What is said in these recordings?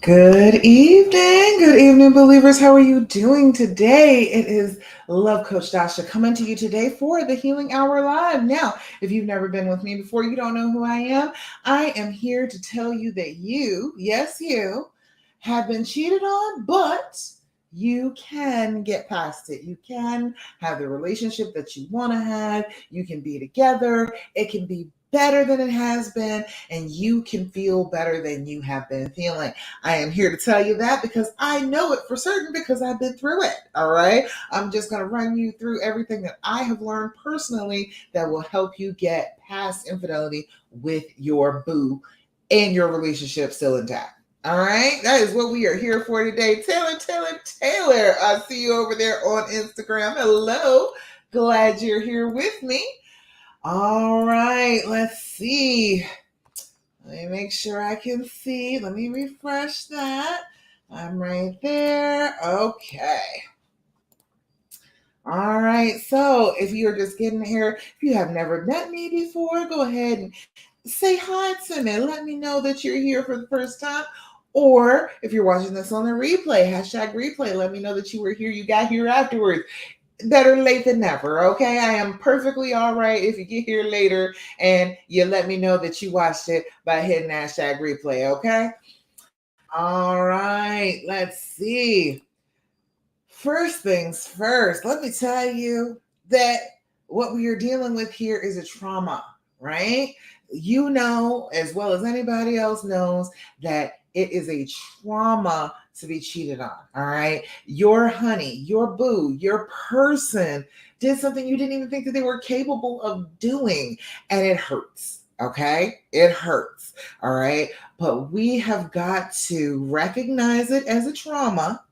Good evening, believers. How are you doing today? It is Love Coach Dasha coming to you today for the Healing Hour Live. Now, if you've never been with me before, you don't know who I am here to tell you that you, yes, you, have been cheated on, but you can get past it. You can have the relationship that you want to have. You can be together. It can be better than it has been, and you can feel better than you have been feeling. I am here to tell you that because I know it for certain because I've been through it. All right. I'm just going to run you through everything that I have learned personally that will help you get past infidelity with your boo and your relationship still intact. All right. That is what we are here for today. Taylor. I see you over there on Instagram. Hello. Glad you're here with me. All right. Let's see. Let me make sure I can see. Let me refresh that. I'm right there. Okay. All right. So if you're just getting here, if you have never met me before, go ahead and say hi to me. Let me know that you're here for the first time. Or if you're watching this on the replay, #replay, let me know that you were here, you got here afterwards. Better late than never, okay? I am perfectly all right if you get here later and you let me know that you watched it by hitting #replay, okay? All right, let's see. First things first, let me tell you that what we are dealing with here is a trauma, right? You know, as well as anybody else knows, that it is a trauma to be cheated on, all right? Your honey, your boo, your person did something you didn't even think that they were capable of doing, and it hurts. Okay, it hurts. All right, but we have got to recognize it as a trauma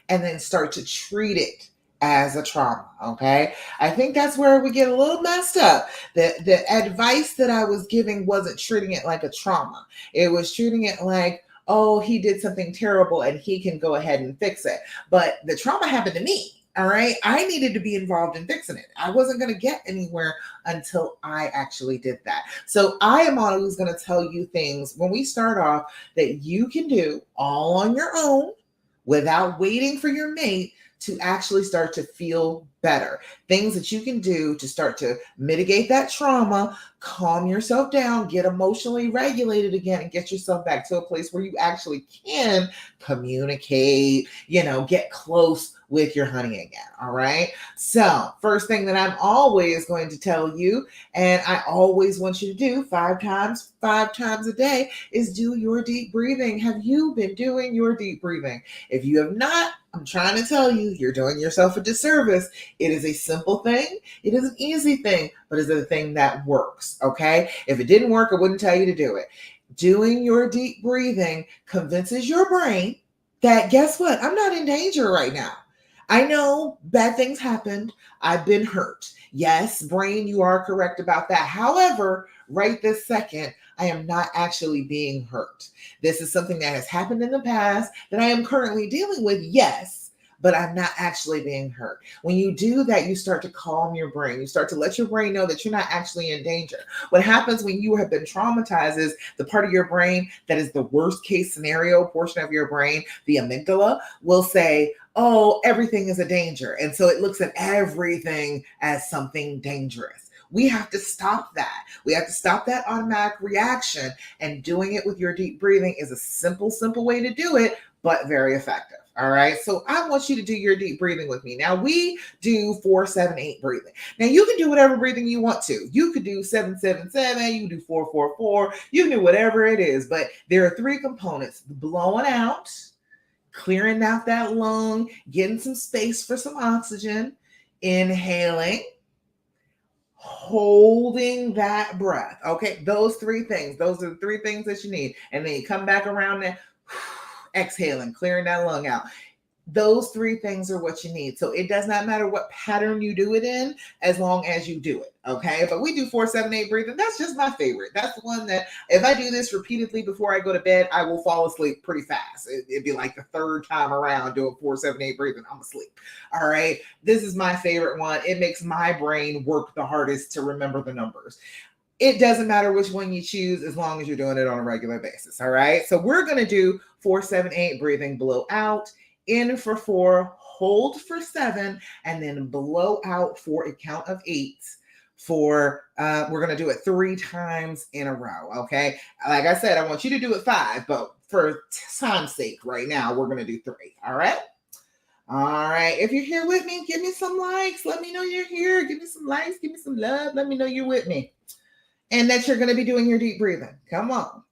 and then start to treat it as a trauma. Okay. I think that's where we get a little messed up. The advice that I was giving wasn't treating it like a trauma, it was treating it like, oh, he did something terrible and he can go ahead and fix it. But the trauma happened to me. All right. I needed to be involved in fixing it. I wasn't going to get anywhere until I actually did that. So I am always going to tell you things when we start off that you can do all on your own without waiting for your mate to actually start to feel better. Things that you can do to start to mitigate that trauma, calm yourself down, get emotionally regulated again, and get yourself back to a place where you actually can communicate, get close with your honey again. All right. So, first thing that I'm always going to tell you, and I always want you to do five times a day, is do your deep breathing. Have you been doing your deep breathing? If you have not, I'm trying to tell you, you're doing yourself a disservice. It is a simple thing. It is an easy thing, but it's a thing that works. Okay. If it didn't work, I wouldn't tell you to do it. Doing your deep breathing convinces your brain that, guess what? I'm not in danger right now. I know bad things happened. I've been hurt. Yes, brain, you are correct about that. However, right this second, I am not actually being hurt. This is something that has happened in the past that I am currently dealing with, yes, but I'm not actually being hurt. When you do that, you start to calm your brain. You start to let your brain know that you're not actually in danger. What happens when you have been traumatized is the part of your brain that is the worst case scenario portion of your brain, the amygdala, will say, oh, everything is a danger. And so it looks at everything as something dangerous. We have to stop that. We have to stop that automatic reaction. And doing it with your deep breathing is a simple way to do it, but very effective. All right. So I want you to do your deep breathing with me. Now we do 4-7-8 breathing. Now you can do whatever breathing you want to. You could do 7-7-7. You can do 4-4-4. You can do whatever it is. But there are three components: blowing out, clearing out that lung, getting some space for some oxygen, inhaling, holding that breath. Okay, those three things. Those are the three things that you need. And then you come back around there, exhaling, clearing that lung out. Those three things are what you need. So it does not matter what pattern you do it in, as long as you do it. Okay. But we do 4-7-8 breathing. That's just my favorite. That's the one that if I do this repeatedly before I go to bed, I will fall asleep pretty fast. It'd be like the third time around doing 4-7-8 breathing. I'm asleep. All right. This is my favorite one. It makes my brain work the hardest to remember the numbers. It doesn't matter which one you choose as long as you're doing it on a regular basis. All right. So we're going to do 4-7-8 breathing, blow out, in for 4, hold for 7, and then blow out for a count of 8 for we're going to do it 3 times in a row. Okay. Like I said, I want you to do it 5, but for time's sake right now, we're going to do 3. All right. All right. If you're here with me, give me some likes. Let me know you're here. Give me some likes. Give me some love. Let me know you're with me and that you're going to be doing your deep breathing. Come on.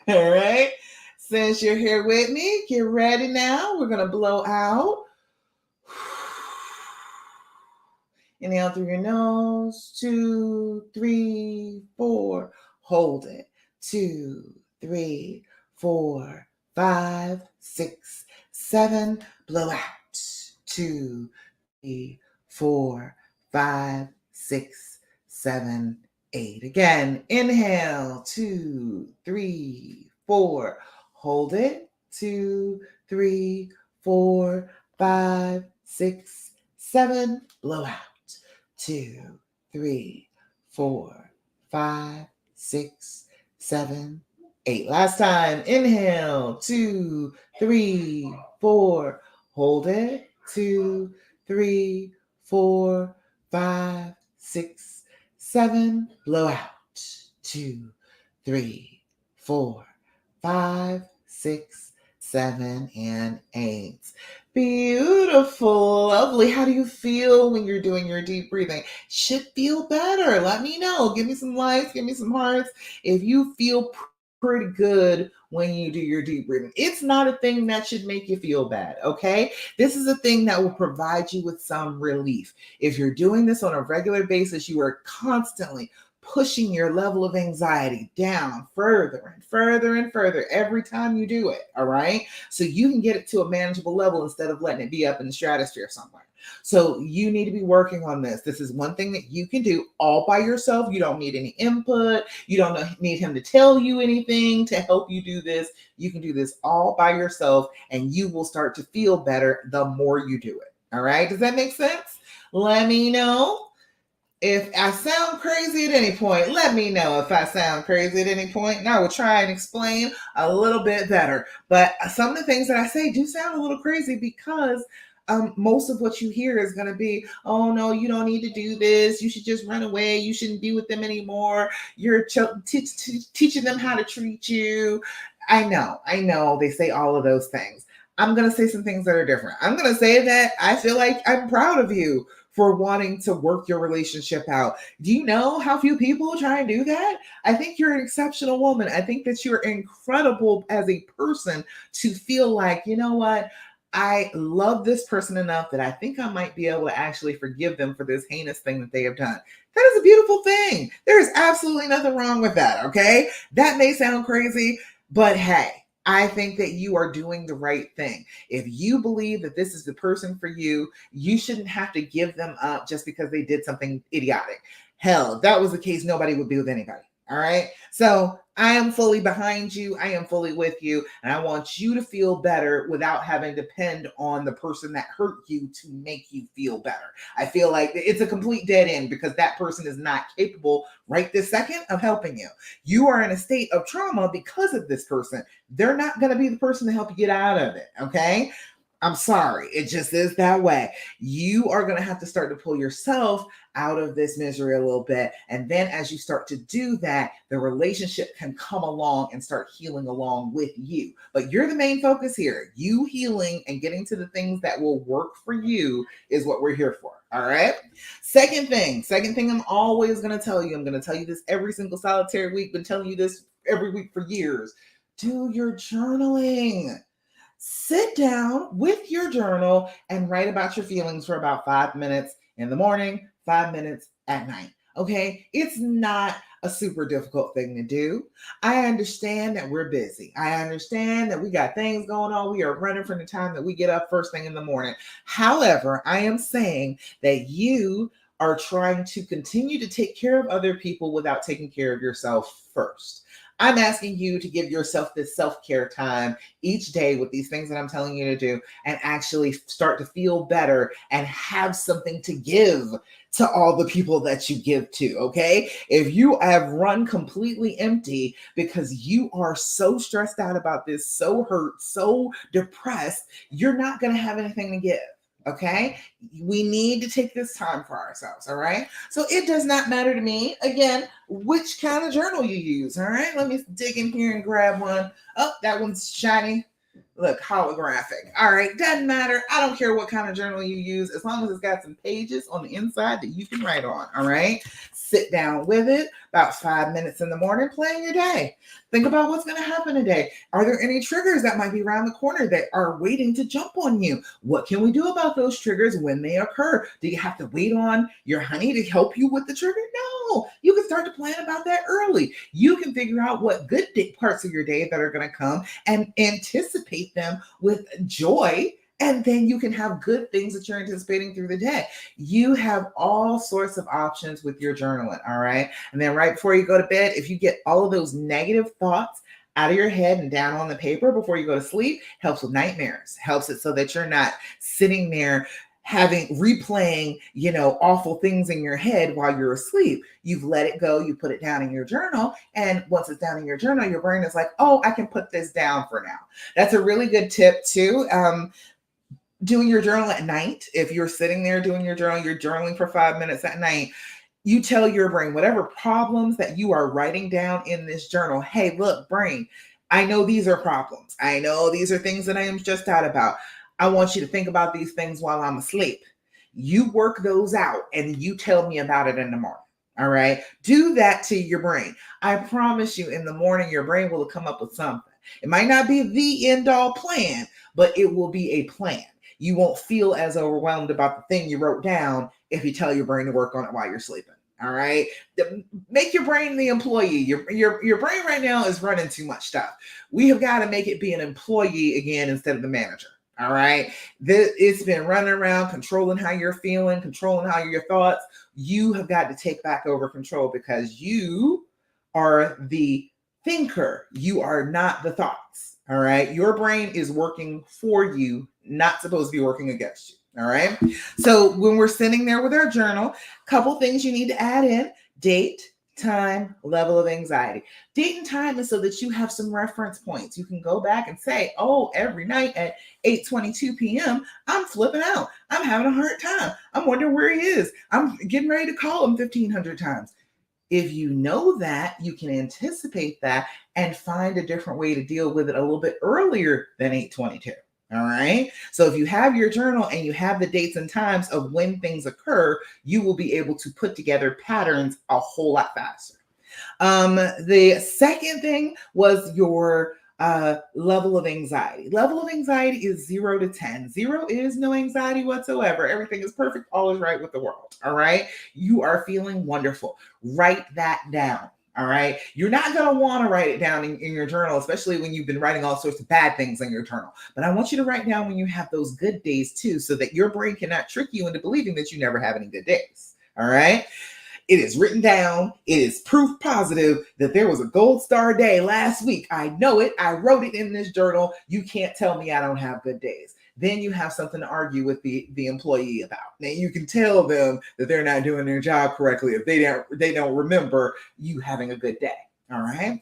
All right. Since you're here with me, get ready now. We're going to blow out. Inhale through your nose. 2, 3, 4. Hold it. 2, 3, 4, 5, 6, 7. Blow out. 2, 3, 4, 5, 6, 7, 8. Again, inhale. 2, 3, 4. Hold it. 2, 3, 4, 5, 6, 7. Blow out. 2, 3, 4, 5, 6, 7, 8. Last time. Inhale. 2, 3, 4. Hold it. 2, 3, 4, 5, 6, 7. Blow out. 2, 3, 4, 5, 6, 7, and 8. Beautiful. Lovely. How do you feel when you're doing your deep breathing? Should feel better. Let me know. Give me some likes. Give me some hearts. If you feel pretty good when you do your deep breathing, it's not a thing that should make you feel bad. Okay. This is a thing that will provide you with some relief. If you're doing this on a regular basis, you are constantly pushing your level of anxiety down further and further and further every time you do it. All right. So you can get it to a manageable level instead of letting it be up in the stratosphere somewhere. So you need to be working on this. This is one thing that you can do all by yourself. You don't need any input. You don't need him to tell you anything to help you do this. You can do this all by yourself and you will start to feel better the more you do it. All right. Does that make sense? Let me know. If I sound crazy at any point, let me know if I sound crazy at any point, and I will try and explain a little bit better. But some of the things that I say do sound a little crazy because most of what you hear is going to be, oh, no, you don't need to do this. You should just run away. You shouldn't be with them anymore. You're teaching them how to treat you. I know. They say all of those things. I'm going to say some things that are different. I'm going to say that I feel like I'm proud of you for wanting to work your relationship out. Do you know how few people try and do that? I think you're an exceptional woman. I think that you're incredible as a person to feel like, you know what? I love this person enough that I think I might be able to actually forgive them for this heinous thing that they have done. That is a beautiful thing. There is absolutely nothing wrong with that, okay? That may sound crazy, but hey, I think that you are doing the right thing. If you believe that this is the person for you, you shouldn't have to give them up just because they did something idiotic. Hell, if that was the case, nobody would be with anybody. All right. So I am fully behind you. I am fully with you. And I want you to feel better without having to depend on the person that hurt you to make you feel better. I feel like it's a complete dead end because that person is not capable right this second of helping you. You are in a state of trauma because of this person. They're not going to be the person to help you get out of it. Okay. I'm sorry. It just is that way. You are going to have to start to pull yourself out of this misery a little bit. And then as you start to do that, the relationship can come along and start healing along with you. But you're the main focus here. You healing and getting to the things that will work for you is what we're here for. All right. Second thing I'm always going to tell you. I'm going to tell you this every single solitary week. Been telling you this every week for years. Do your journaling. Sit down with your journal and write about your feelings for about 5 minutes in the morning, 5 minutes at night. Okay. It's not a super difficult thing to do. I understand that we're busy. I understand that we got things going on. We are running from the time that we get up first thing in the morning. However, I am saying that you are trying to continue to take care of other people without taking care of yourself first. I'm asking you to give yourself this self-care time each day with these things that I'm telling you to do, and actually start to feel better and have something to give to all the people that you give to. Okay, if you have run completely empty because you are so stressed out about this, so hurt, so depressed, you're not going to have anything to give. Okay, we need to take this time for ourselves. All right, so it does not matter to me again which kind of journal you use. All right, let me dig in here and grab one. Oh, that one's shiny. Look, holographic. All right, doesn't matter. I don't care what kind of journal you use, as long as it's got some pages on the inside that you can write on. All right, sit down with it about 5 minutes in the morning, plan your day. Think about what's going to happen today. Are there any triggers that might be around the corner that are waiting to jump on you? What can we do about those triggers when they occur? Do you have to wait on your honey to help you with the trigger? No, you can start to plan about that early. You can figure out what good parts of your day that are going to come and anticipate them with joy. And then you can have good things that you're anticipating through the day. You have all sorts of options with your journaling. All right. And then right before you go to bed, if you get all of those negative thoughts out of your head and down on the paper before you go to sleep, helps with nightmares, helps it so that you're not sitting there replaying, awful things in your head while you're asleep. You've let it go, you put it down in your journal, and once it's down in your journal, your brain is like, oh, I can put this down for now. That's a really good tip too. Doing your journal at night. If you're sitting there doing your journal, you're journaling for 5 minutes at night, you tell your brain whatever problems that you are writing down in this journal. Hey, look, brain, I know these are problems. I know these are things that I am stressed out about. I want you to think about these things while I'm asleep. You work those out and you tell me about it in the morning. All right. Do that to your brain. I promise you, in the morning, your brain will come up with something. It might not be the end all plan, but it will be a plan. You won't feel as overwhelmed about the thing you wrote down if you tell your brain to work on it while you're sleeping. All right. Make your brain the employee. Your brain right now is running too much stuff. We have got to make it be an employee again instead of the manager. All right. It's been running around, controlling how you're feeling, controlling how your thoughts. You have got to take back over control, because you are the thinker. You are not the thoughts. All right. Your brain is working for you, not supposed to be working against you. All right. So when we're sitting there with our journal, a couple things you need to add in: date, time, level of anxiety. Date and time is so that you have some reference points. You can go back and say, oh, every night at 8:22 p.m., I'm flipping out. I'm having a hard time. I'm wondering where he is. I'm getting ready to call him 1,500 times. If you know that, you can anticipate that and find a different way to deal with it a little bit earlier than 8:22. All right. So if you have your journal and you have the dates and times of when things occur, you will be able to put together patterns a whole lot faster. The second thing was your level of anxiety. Level of anxiety is 0 to 10. 0 is no anxiety whatsoever. Everything is perfect. All is right with the world. All right. You are feeling wonderful. Write that down. All right. You're not going to want to write it down in your journal, especially when you've been writing all sorts of bad things in your journal. But I want you to write down when you have those good days too, so that your brain cannot trick you into believing that you never have any good days. All right. It is written down. It is proof positive that there was a gold star day last week. I know it. I wrote it in this journal. You can't tell me I don't have good days. Then you have something to argue with the employee about. Now you can tell them that they're not doing their job correctly if they don't remember you having a good day. All right.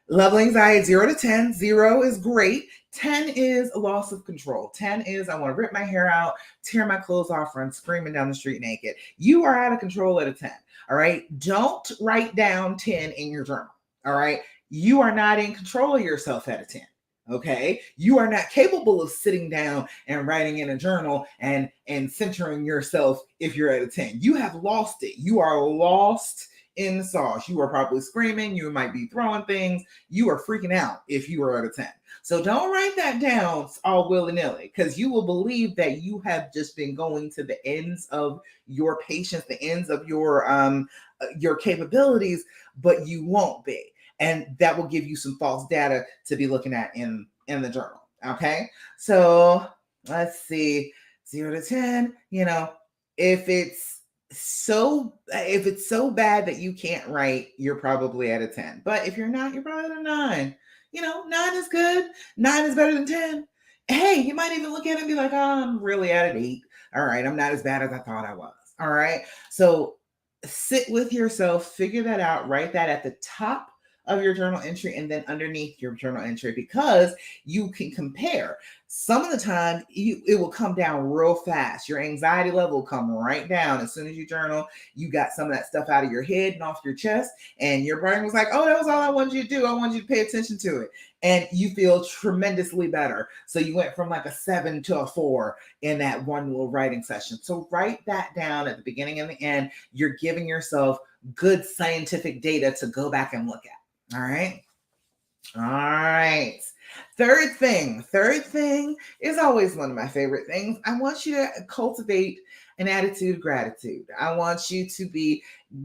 Level anxiety 0 to 10. 0 is great. 10 is a loss of control. 10 is I want to rip my hair out, tear my clothes off, run screaming down the street naked. You are out of control at a 10. All right. Don't write down 10 in your journal. All right. You are not in control of yourself at a 10. Okay. You are not capable of sitting down and writing in a journal and centering yourself if you're at a 10. You have lost it. You are lost in the sauce. You are probably screaming. You might be throwing things. You are freaking out if you are at a 10. So don't write that down all willy-nilly, because you will believe that you have just been going to the ends of your patience, the ends of your capabilities, but you won't be. And that will give you some false data to be looking at in the journal. Okay. So let's see, 0 to 10, if it's so if it's so bad that you can't write, you're probably at a 10. But if you're not, you're probably at a 9. 9 is good. 9 is better than 10. Hey, you might even look at it and be like, oh, I'm really at an 8. All right, I'm not as bad as I thought I was. All right. So sit with yourself, figure that out, write that at the top of your journal entry and then underneath your journal entry, because you can compare. Some of the time it will come down real fast. Your anxiety level will come right down as soon as you journal. You got some of that stuff out of your head and off your chest, and your brain was like, oh, that was all I wanted you to do. I wanted you to pay attention to it. And you feel tremendously better. So you went from like a 7 to a 4 in that one little writing session. So write that down at the beginning and the end. You're giving yourself good scientific data to go back and look at. All right. All right. Third thing is always one of my favorite things. I want you to cultivate an attitude of gratitude. I want you to be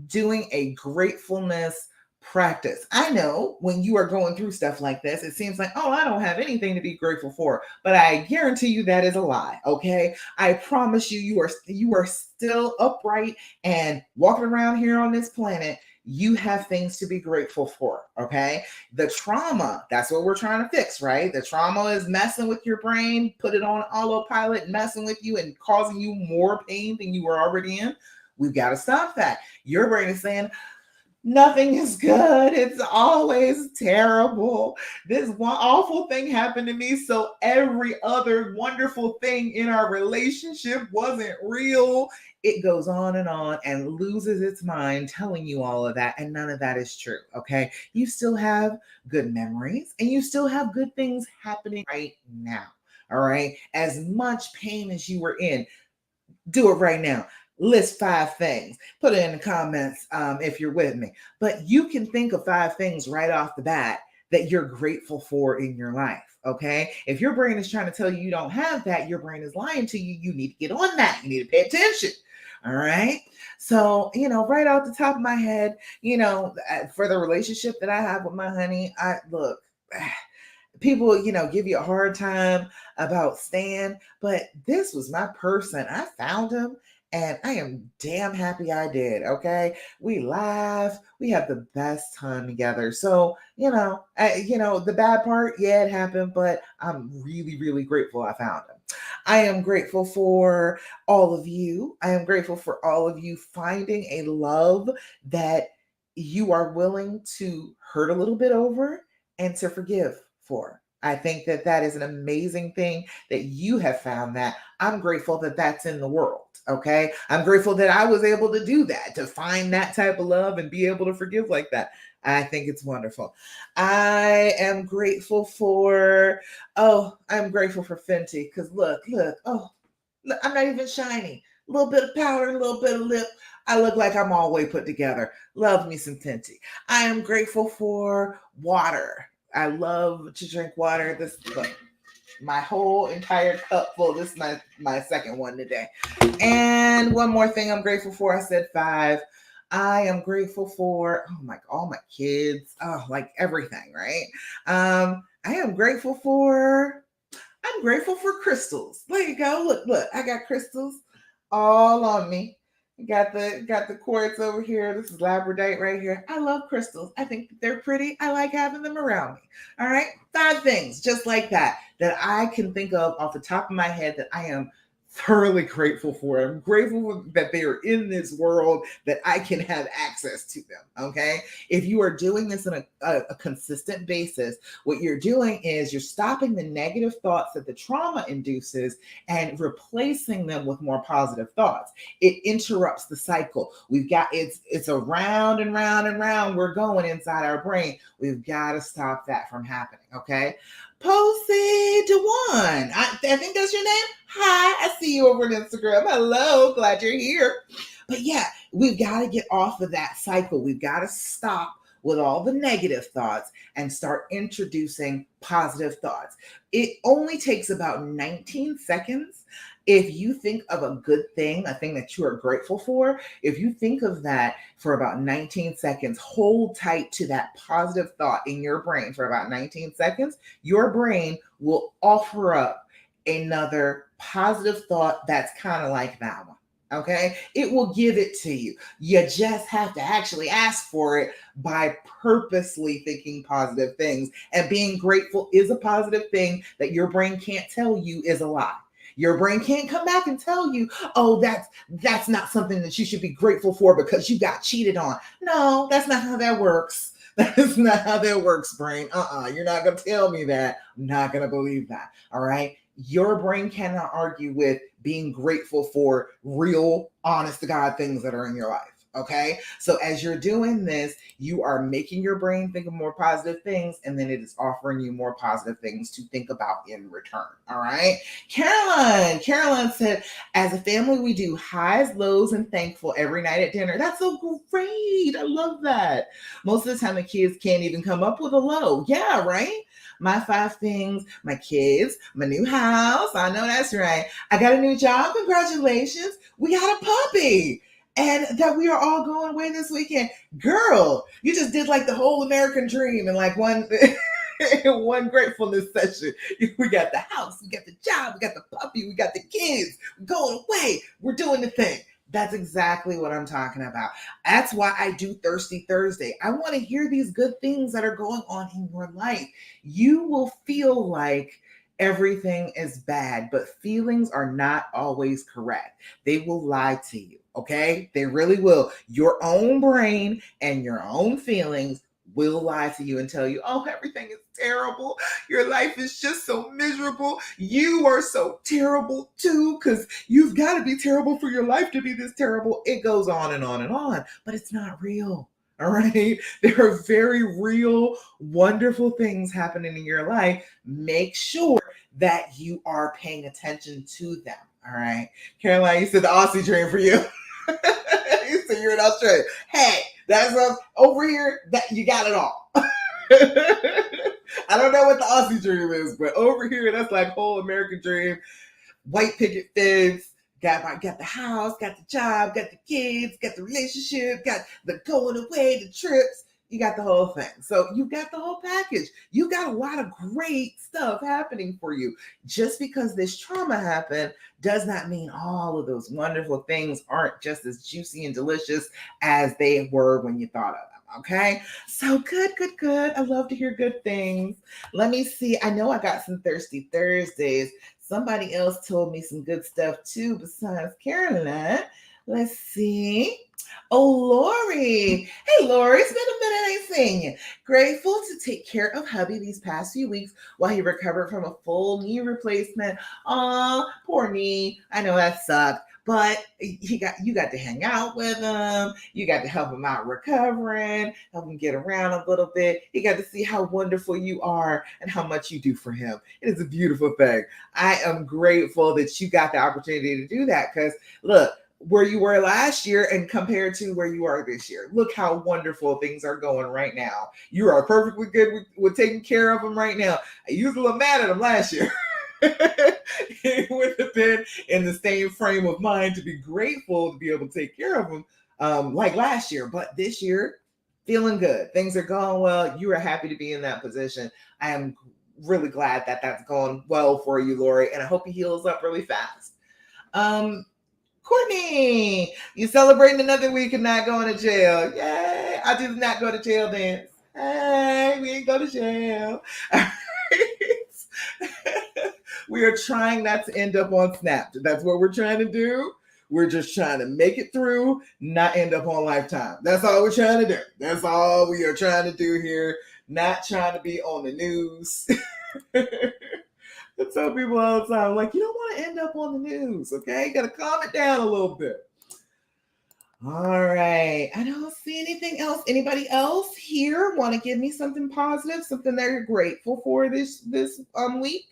doing a gratefulness practice. I know when you are going through stuff like this, it seems like, oh, I don't have anything to be grateful for. But I guarantee you that is a lie. Okay. I promise you, you are still upright and walking around here on this planet. You have things to be grateful for. Okay. The trauma, that's what we're trying to fix, right? The trauma is messing with your brain, put it on autopilot, messing with you and causing you more pain than you were already in. We've got to stop that. Your brain is saying, nothing is good. It's always terrible. This one awful thing happened to me, so every other wonderful thing in our relationship wasn't real. It goes on and loses its mind telling you all of that, and none of that is true. Okay. You still have good memories and you still have good things happening right now. All right. As much pain as you were in, do it right now. List 5 things. Put it in the comments if you're with me. But you can think of 5 things right off the bat that you're grateful for in your life. Okay. If your brain is trying to tell you you don't have that, your brain is lying to you. You need to get on that. You need to pay attention. All right. So, right off the top of my head, for the relationship that I have with my honey, I look. People, give you a hard time about Stan, but this was my person. I found him and I am damn happy I did. We laugh, we have the best time together. So, the bad part, yeah, it happened, but I'm really, really grateful I found him. I am grateful for all of you. I am grateful for all of you finding a love that you are willing to hurt a little bit over and to forgive for. I think that that is an amazing thing that you have found that. I'm grateful that that's in the world. Okay. I'm grateful that I was able to do that, to find that type of love and be able to forgive like that. I think it's wonderful. I am grateful for, I'm grateful for Fenty because look, look, I'm not even shiny. A little bit of powder, a little bit of lip. I look like I'm all way put together. Love me some Fenty. I am grateful for water. I love to drink water. This look, my whole entire cup full. This is my second one today. And one more thing I'm grateful for. I said 5. I am grateful for all my kids. Oh, like everything, right? I'm grateful for crystals. There you go. Look, I got crystals all on me. Got the quartz over here. This is labradorite right here. I love crystals. I think they're pretty. I like having them around me. All right. 5 things just like that I can think of off the top of my head that I am thoroughly grateful for. I'm grateful that they are in this world, that I can have access to them. Okay. If you are doing this on a consistent basis, what you're doing is you're stopping the negative thoughts that the trauma induces and replacing them with more positive thoughts. It interrupts the cycle. It's a round and round and round we're going inside our brain. We've got to stop that from happening. Okay. Posey Dewan. I think that's your name. Hi, I see you over on Instagram. Hello, glad you're here. But yeah, we've got to get off of that cycle. We've got to stop with all the negative thoughts and start introducing positive thoughts. It only takes about 19 seconds. If you think of a good thing, a thing that you are grateful for, if you think of that for about 19 seconds, hold tight to that positive thought in your brain for about 19 seconds, your brain will offer up another positive thought that's kind of like that one. Okay, it will give it to you. You just have to actually ask for it by purposely thinking positive things. And being grateful is a positive thing that your brain can't tell you is a lie. Your brain can't come back and tell you, oh, that's not something that you should be grateful for because you got cheated on. No, that's not how that works. That is not how that works, brain. You're not gonna tell me that. I'm not gonna believe that. All right. Your brain cannot argue with being grateful for real, honest to God things that are in your life. Okay. So as you're doing this, you are making your brain think of more positive things, and then it is offering you more positive things to think about in return. All right. Caroline said, as a family, we do highs, lows, and thankful every night at dinner. That's so great. I love that. Most of the time, the kids can't even come up with a low. Yeah, right? My 5 things, my kids, my new house. I know that's right. I got a new job. Congratulations. We got a puppy. And that we are all going away this weekend. Girl, you just did like the whole American dream in like one one gratefulness session. We got the house, we got the job, we got the puppy, we got the kids. We're going away. We're doing the thing. That's exactly what I'm talking about. That's why I do Thirsty Thursday. I want to hear these good things that are going on in your life. You will feel like everything is bad, but feelings are not always correct. They will lie to you, okay? They really will. Your own brain and your own feelings will lie to you and tell you, oh, everything is terrible. Your life is just so miserable. You are so terrible too, because you've got to be terrible for your life to be this terrible. It goes on and on and on, but it's not real. All right. There are very real, wonderful things happening in your life. Make sure that you are paying attention to them. All right. Caroline, you said the Aussie dream for you. You said you're in Australia. Hey, that's over here. That you got it all. I don't know what the Aussie dream is, but over here, that's like whole American dream. White picket fence. Got the house, got the job, got the kids, got the relationship, got the going away, the trips. You got the whole thing. So you got the whole package. You got a lot of great stuff happening for you. Just because this trauma happened does not mean all of those wonderful things aren't just as juicy and delicious as they were when you thought of them. Okay. So good, good, good. I love to hear good things. Let me see. I know I got some Thirsty Thursdays. Somebody else told me some good stuff too, besides Caroline. Let's see. Oh, Lori. Hey, Lori, it's been a minute I ain't seen you. Grateful to take care of hubby these past few weeks while he recovered from a full knee replacement. Aw, poor knee. I know that sucked. But you got to hang out with him. You got to help him out recovering, help him get around a little bit. You got to see how wonderful you are and how much you do for him. It is a beautiful thing. I am grateful that you got the opportunity to do that because look, where you were last year and compared to where you are this year. Look how wonderful things are going right now. You are perfectly good with taking care of them right now. I was a little mad at him last year. He would have been in the same frame of mind to be grateful to be able to take care of him like last year. But this year, feeling good. Things are going well. You are happy to be in that position. I am really glad that that's going well for you, Lori, and I hope he heals up really fast. Courtney, you celebrating another week of not going to jail. Yay. I did not go to jail dance. Hey, we ain't go to jail. We are trying not to end up on Snap. That's what we're trying to do. We're just trying to make it through, not end up on Lifetime. That's all we're trying to do. That's all we are trying to do here. Not trying to be on the news. I tell people all the time, like, you don't want to end up on the news, okay? You got to calm it down a little bit. All right. I don't see anything else. Anybody else here want to give me something positive, something they're grateful for this week?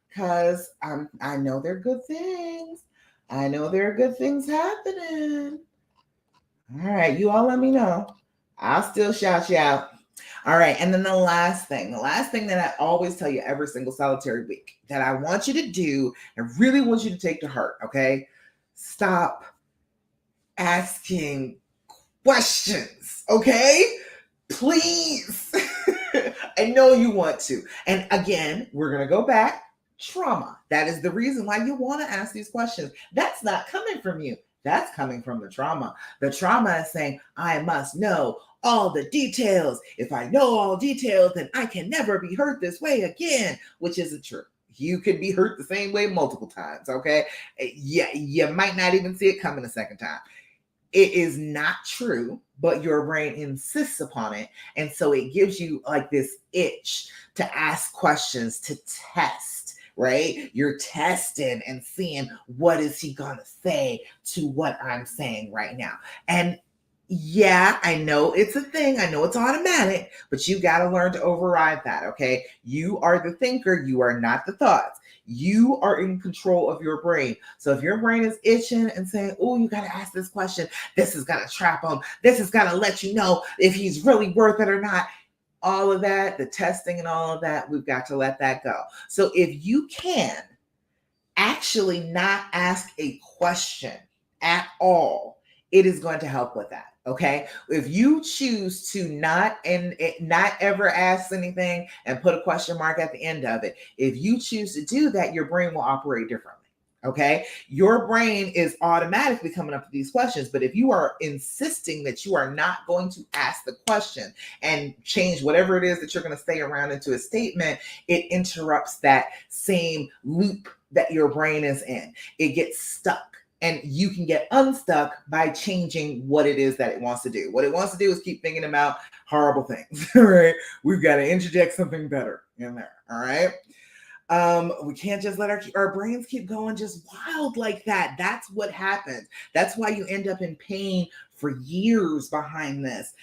Because I know there are good things. I know there are good things happening. All right. You all let me know. I'll still shout you out. All right. And then the last thing that I always tell you every single solitary week that I want you to do, I really want you to take to heart, okay? Stop asking questions, okay? Please. I know you want to. And again, we're going to go back. Trauma. That is the reason why you want to ask these questions. That's not coming from you. That's coming from the trauma. The trauma is saying, I must know all the details. If I know all details, then I can never be hurt this way again, which isn't true. You could be hurt the same way multiple times, okay? Yeah, you might not even see it coming a second time. It is not true, but your brain insists upon it. And so it gives you like this itch to ask questions, to test, right? You're testing and seeing what is he going to say to what I'm saying right now. And yeah, I know it's a thing. I know it's automatic, but you got to learn to override that, okay? You are the thinker, you are not the thoughts. You are in control of your brain. So if your brain is itching and saying, oh, you got to ask this question, this is going to trap him, this is going to let you know if he's really worth it or not. All of that, the testing and all of that, we've got to let that go. So if you can actually not ask a question at all, it is going to help with that. Okay. If you choose to not ever ask anything and put a question mark at the end of it, if you choose to do that, your brain will operate differently. Okay. Your brain is automatically coming up with these questions. But if you are insisting that you are not going to ask the question and change whatever it is that you're going to say around into a statement, it interrupts that same loop that your brain is in. It gets stuck. And you can get unstuck by changing what it is that it wants to do. What it wants to do is keep thinking about horrible things, right? We've got to interject something better in there, all right? We can't just let our brains keep going just wild like that. That's what happens. That's why you end up in pain for years behind this.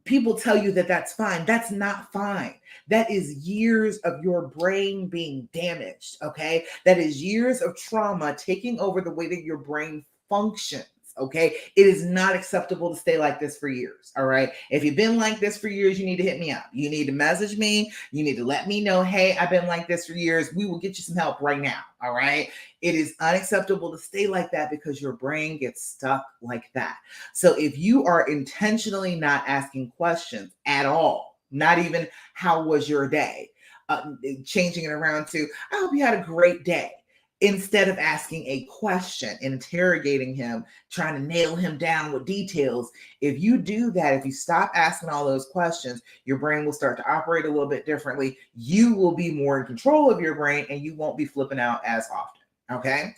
People tell you that that's fine. That's not fine. That is years of your brain being damaged, okay? That is years of trauma taking over the way that your brain functions, okay? It is not acceptable to stay like this for years, all right? If you've been like this for years, you need to hit me up. You need to message me. You need to let me know, hey, I've been like this for years. We will get you some help right now, all right? It is unacceptable to stay like that because your brain gets stuck like that. So if you are intentionally not asking questions at all, not even how was your day, changing it around to, I hope you had a great day, instead of asking a question, interrogating him, trying to nail him down with details. If you do that, if you stop asking all those questions, your brain will start to operate a little bit differently. You will be more in control of your brain and you won't be flipping out as often. Okay.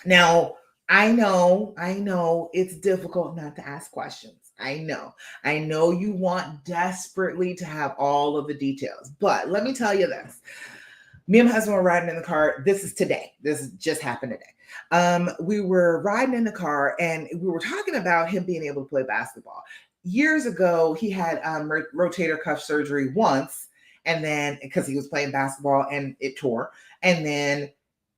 Now I know it's difficult not to ask questions. I know you want desperately to have all of the details, but let me tell you this. Me and my husband were riding in the car. This is today. This just happened today. We were riding in the car and we were talking about him being able to play basketball. Years ago, he had rotator cuff surgery once, and then because he was playing basketball and it tore. And then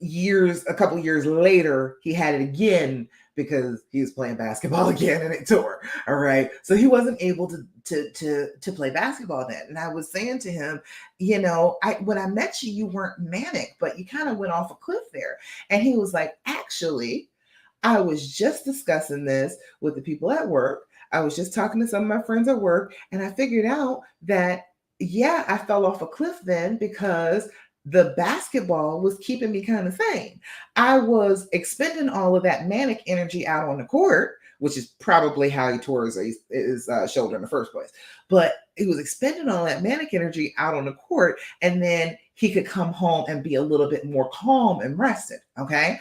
a couple years later, he had it again because he was playing basketball again and it tore. All right. So he wasn't able to play basketball then. And I was saying to him, when I met you, you weren't manic, but you kind of went off a cliff there. And he was like, actually, I was just discussing this with the people at work. I was just talking to some of my friends at work, and I figured out that, yeah, I fell off a cliff then because the basketball was keeping me kind of sane. I was expending all of that manic energy out on the court, which is probably how he tore his shoulder in the first place. But he was expending all that manic energy out on the court, and then he could come home and be a little bit more calm and rested. Okay.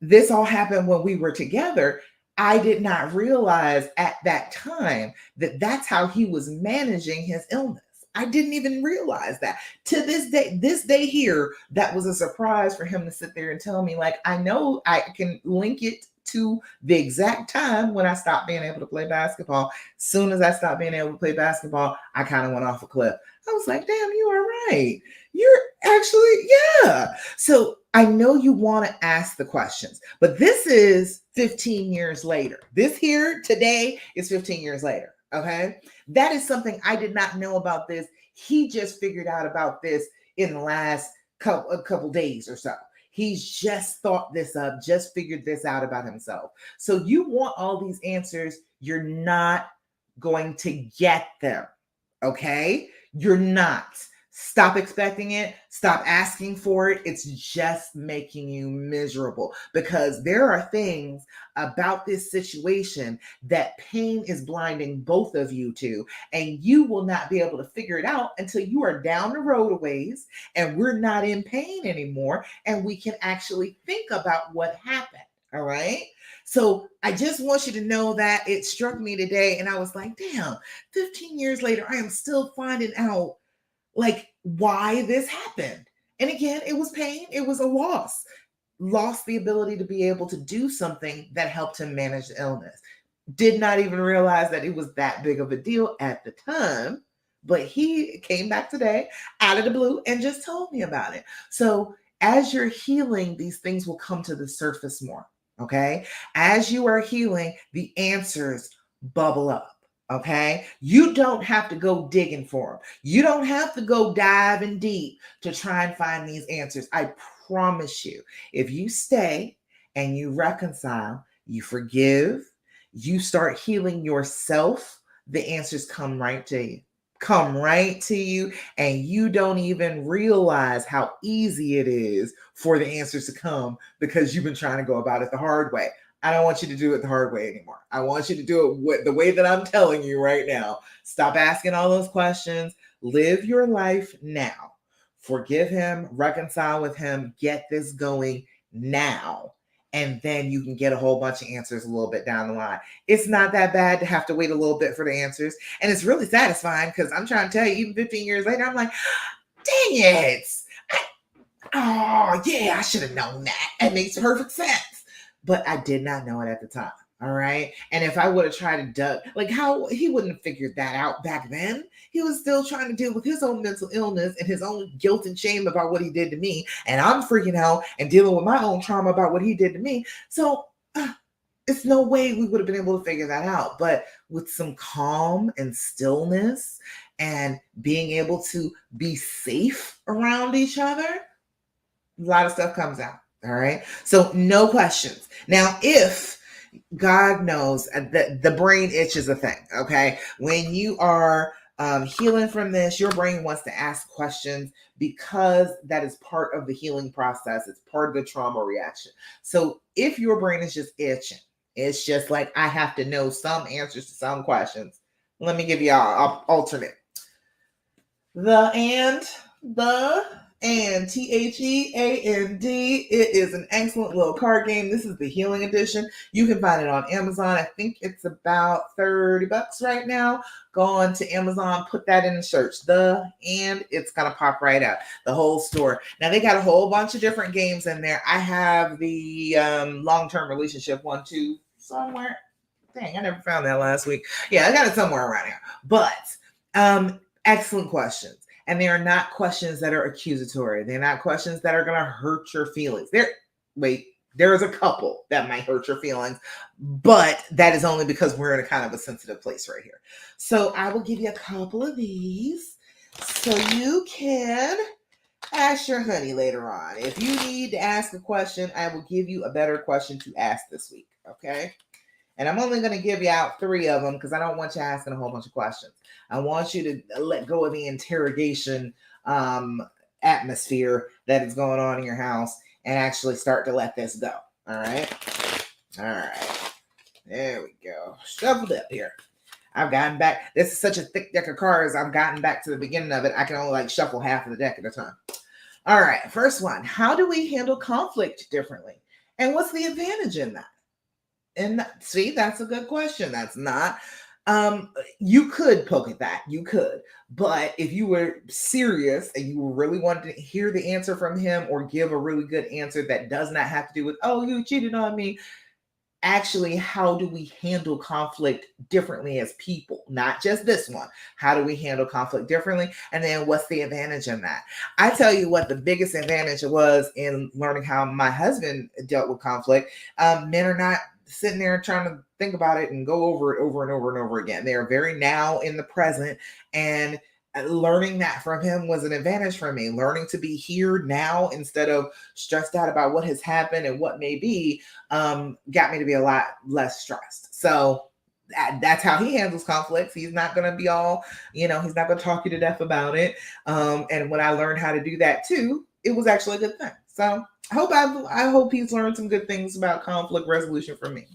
This all happened when we were together. I did not realize at that time that that's how he was managing his illness. I didn't even realize that. To this day here, that was a surprise for him to sit there and tell me, like, I know I can link it to the exact time when I stopped being able to play basketball. Soon as I stopped being able to play basketball, I kind of went off a cliff. I was like, damn, you are right. You're actually, yeah. So I know you want to ask the questions, but this is 15 years later. This here today is 15 years later. Okay. That is something I did not know about this. He just figured out about this in the last couple days or so. He's just thought this up, just figured this out about himself. So you want all these answers. You're not going to get them. Okay. You're not. Stop expecting it. Stop asking for it. It's just making you miserable because there are things about this situation that pain is blinding both of you to, and you will not be able to figure it out until you are down the road a ways and we're not in pain anymore and we can actually think about what happened. All right. So I just want you to know that it struck me today, and I was like, damn, 15 years later, I am still finding out like why this happened. And again, it was pain, it was a loss. Lost the ability to be able to do something that helped him manage the illness. Did not even realize that it was that big of a deal at the time. But he came back today out of the blue and just told me about it. So as you're healing, these things will come to the surface more. Okay. As you are healing, the answers bubble up. Okay. You don't have to go digging for them. You don't have to go diving deep to try and find these answers. I promise you, if you stay and you reconcile, you forgive, you start healing yourself, the answers come right to you. Come right to you, and you don't even realize how easy it is for the answers to come because you've been trying to go about it the hard way. I don't want you to do it the hard way anymore. I want you to do it the way that I'm telling you right now. Stop asking all those questions. Live your life now. Forgive him, reconcile with him, get this going now. And then you can get a whole bunch of answers a little bit down the line. It's not that bad to have to wait a little bit for the answers. And it's really satisfying because I'm trying to tell you, even 15 years later, I'm like, dang it. Oh, yeah, I should have known that. It makes perfect sense. But I did not know it at the time. All right. And if I would have tried to duck, like how he wouldn't have figured that out back then. He was still trying to deal with his own mental illness and his own guilt and shame about what he did to me. And I'm freaking out and dealing with my own trauma about what he did to me. So it's no way we would have been able to figure that out. But with some calm and stillness and being able to be safe around each other, a lot of stuff comes out. All right. So no questions. Now, if God knows that the brain itch is a thing. Okay. When you are healing from this, your brain wants to ask questions because that is part of the healing process. It's part of the trauma reaction. So if your brain is just itching, it's just like, I have to know some answers to some questions. Let me give you an alternate. The and THEAND. It is an excellent little card game. This is the healing edition. You can find it on Amazon. I think it's about $30 right now. Go on to Amazon, put that in the search. And it's gonna pop right out. The whole store. Now they got a whole bunch of different games in there. I have the long-term relationship one too somewhere. Dang, I never found that last week. Yeah, I got it somewhere around here. But excellent questions. And they are not questions that are accusatory. They're not questions that are going to hurt your feelings. There's a couple that might hurt your feelings, but that is only because we're in a kind of a sensitive place right here. So I will give you a couple of these so you can ask your honey later on. If you need to ask a question, I will give you a better question to ask this week. Okay. And I'm only going to give you out 3 of them because I don't want you asking a whole bunch of questions. I want you to let go of the interrogation atmosphere that is going on in your house and actually start to let this go. All right. All right. There we go. Shuffled up here. I've gotten back. This is such a thick deck of cards. I've gotten back to the beginning of it. I can only shuffle half of the deck at a time. All right. First one. How do we handle conflict differently? And what's the advantage in that? And see, that's a good question. That's not, you could poke at that. You could. But if you were serious and you really wanted to hear the answer from him or give a really good answer that does not have to do with, oh, you cheated on me. Actually, how do we handle conflict differently as people? Not just this one. How do we handle conflict differently? And then what's the advantage in that? I tell you what the biggest advantage was in learning how my husband dealt with conflict. Men are not sitting there trying to think about it and go over it over and over and over again. They are very now in the present, and learning that from him was an advantage for me. Learning to be here now instead of stressed out about what has happened and what may be got me to be a lot less stressed. So That's how he handles conflicts. He's not going to be all, he's not going to talk you to death about it. And when I learned how to do that too, it was actually a good thing. So I hope he's learned some good things about conflict resolution from me.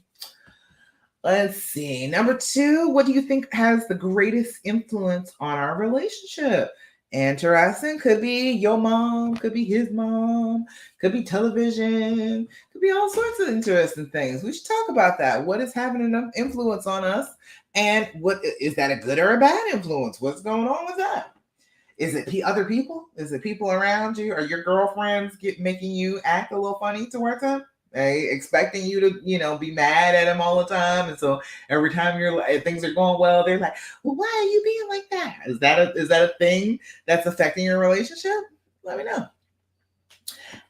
Let's see. Number two, what do you think has the greatest influence on our relationship? Interesting. Could be your mom, could be his mom, could be television, could be all sorts of interesting things. We should talk about that. What is having enough influence on us? And what is that, a good or a bad influence? What's going on with that? Is it other people? Is it people around you? Are your girlfriends making you act a little funny towards them? Expecting you to, be mad at them all the time, and so every time things are going well, they're like, "Well, why are you being like that?" Is that a thing that's affecting your relationship? Let me know.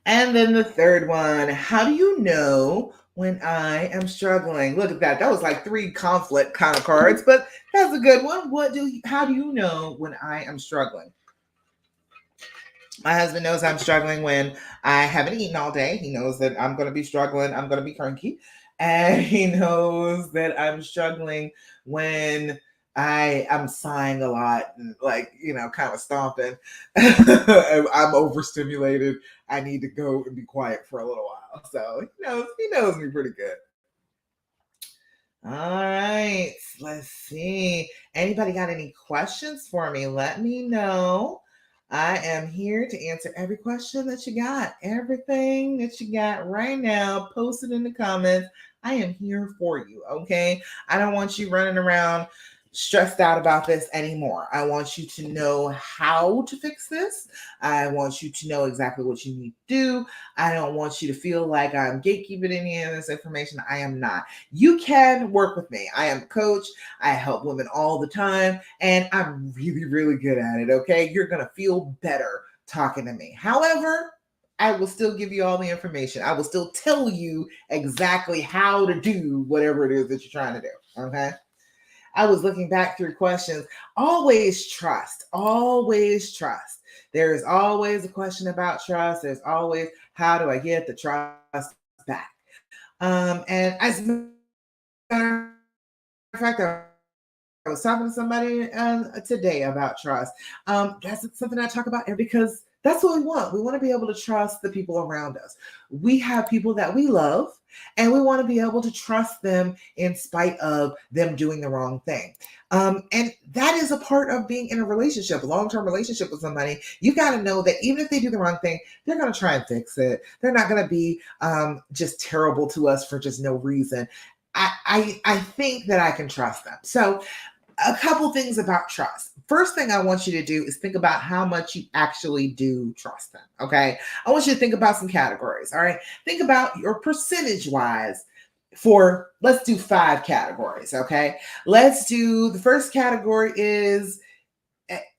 And then the third one: how do you know when I am struggling? Look at that. That was like three conflict kind of cards, but that's a good one. How do you know when I am struggling? My husband knows I'm struggling when I haven't eaten all day. He knows that I'm going to be struggling. I'm going to be cranky. And he knows that I'm struggling when I'm sighing a lot and, like, kind of stomping. I'm overstimulated. I need to go and be quiet for a little while. So he knows me pretty good. All right, let's see. Anybody got any questions for me? Let me know. I am here to answer every question that you got. Everything that you got right now, post it in the comments. I am here for you, okay? I don't want you running around stressed out about this anymore. I want you to know how to fix this. I want you to know exactly what you need to do. I don't want you to feel like I'm gatekeeping any of this information. I am not. You can work with me. I am a coach. I help women all the time, and I'm really, really good at it, okay? You're going to feel better talking to me. However, I will still give you all the information. I will still tell you exactly how to do whatever it is that you're trying to do, okay? I was looking back through questions. Always trust. Always trust. There is always a question about trust. There's always, how do I get the trust back? And as a matter of fact, I was talking to somebody today about trust. That's something I talk about because that's what we want. We want to be able to trust the people around us. We have people that we love, and we want to be able to trust them in spite of them doing the wrong thing. And that is a part of being in a relationship, a long-term relationship with somebody. You got to know that even if they do the wrong thing, they're going to try and fix it. They're not going to be just terrible to us for just no reason. I think that I can trust them. So a couple things about trust. First thing I want you to do is think about how much you actually do trust them. Okay. I want you to think about some categories. All right. Think about your percentage wise for, let's do 5 categories. Okay. Let's do the first category is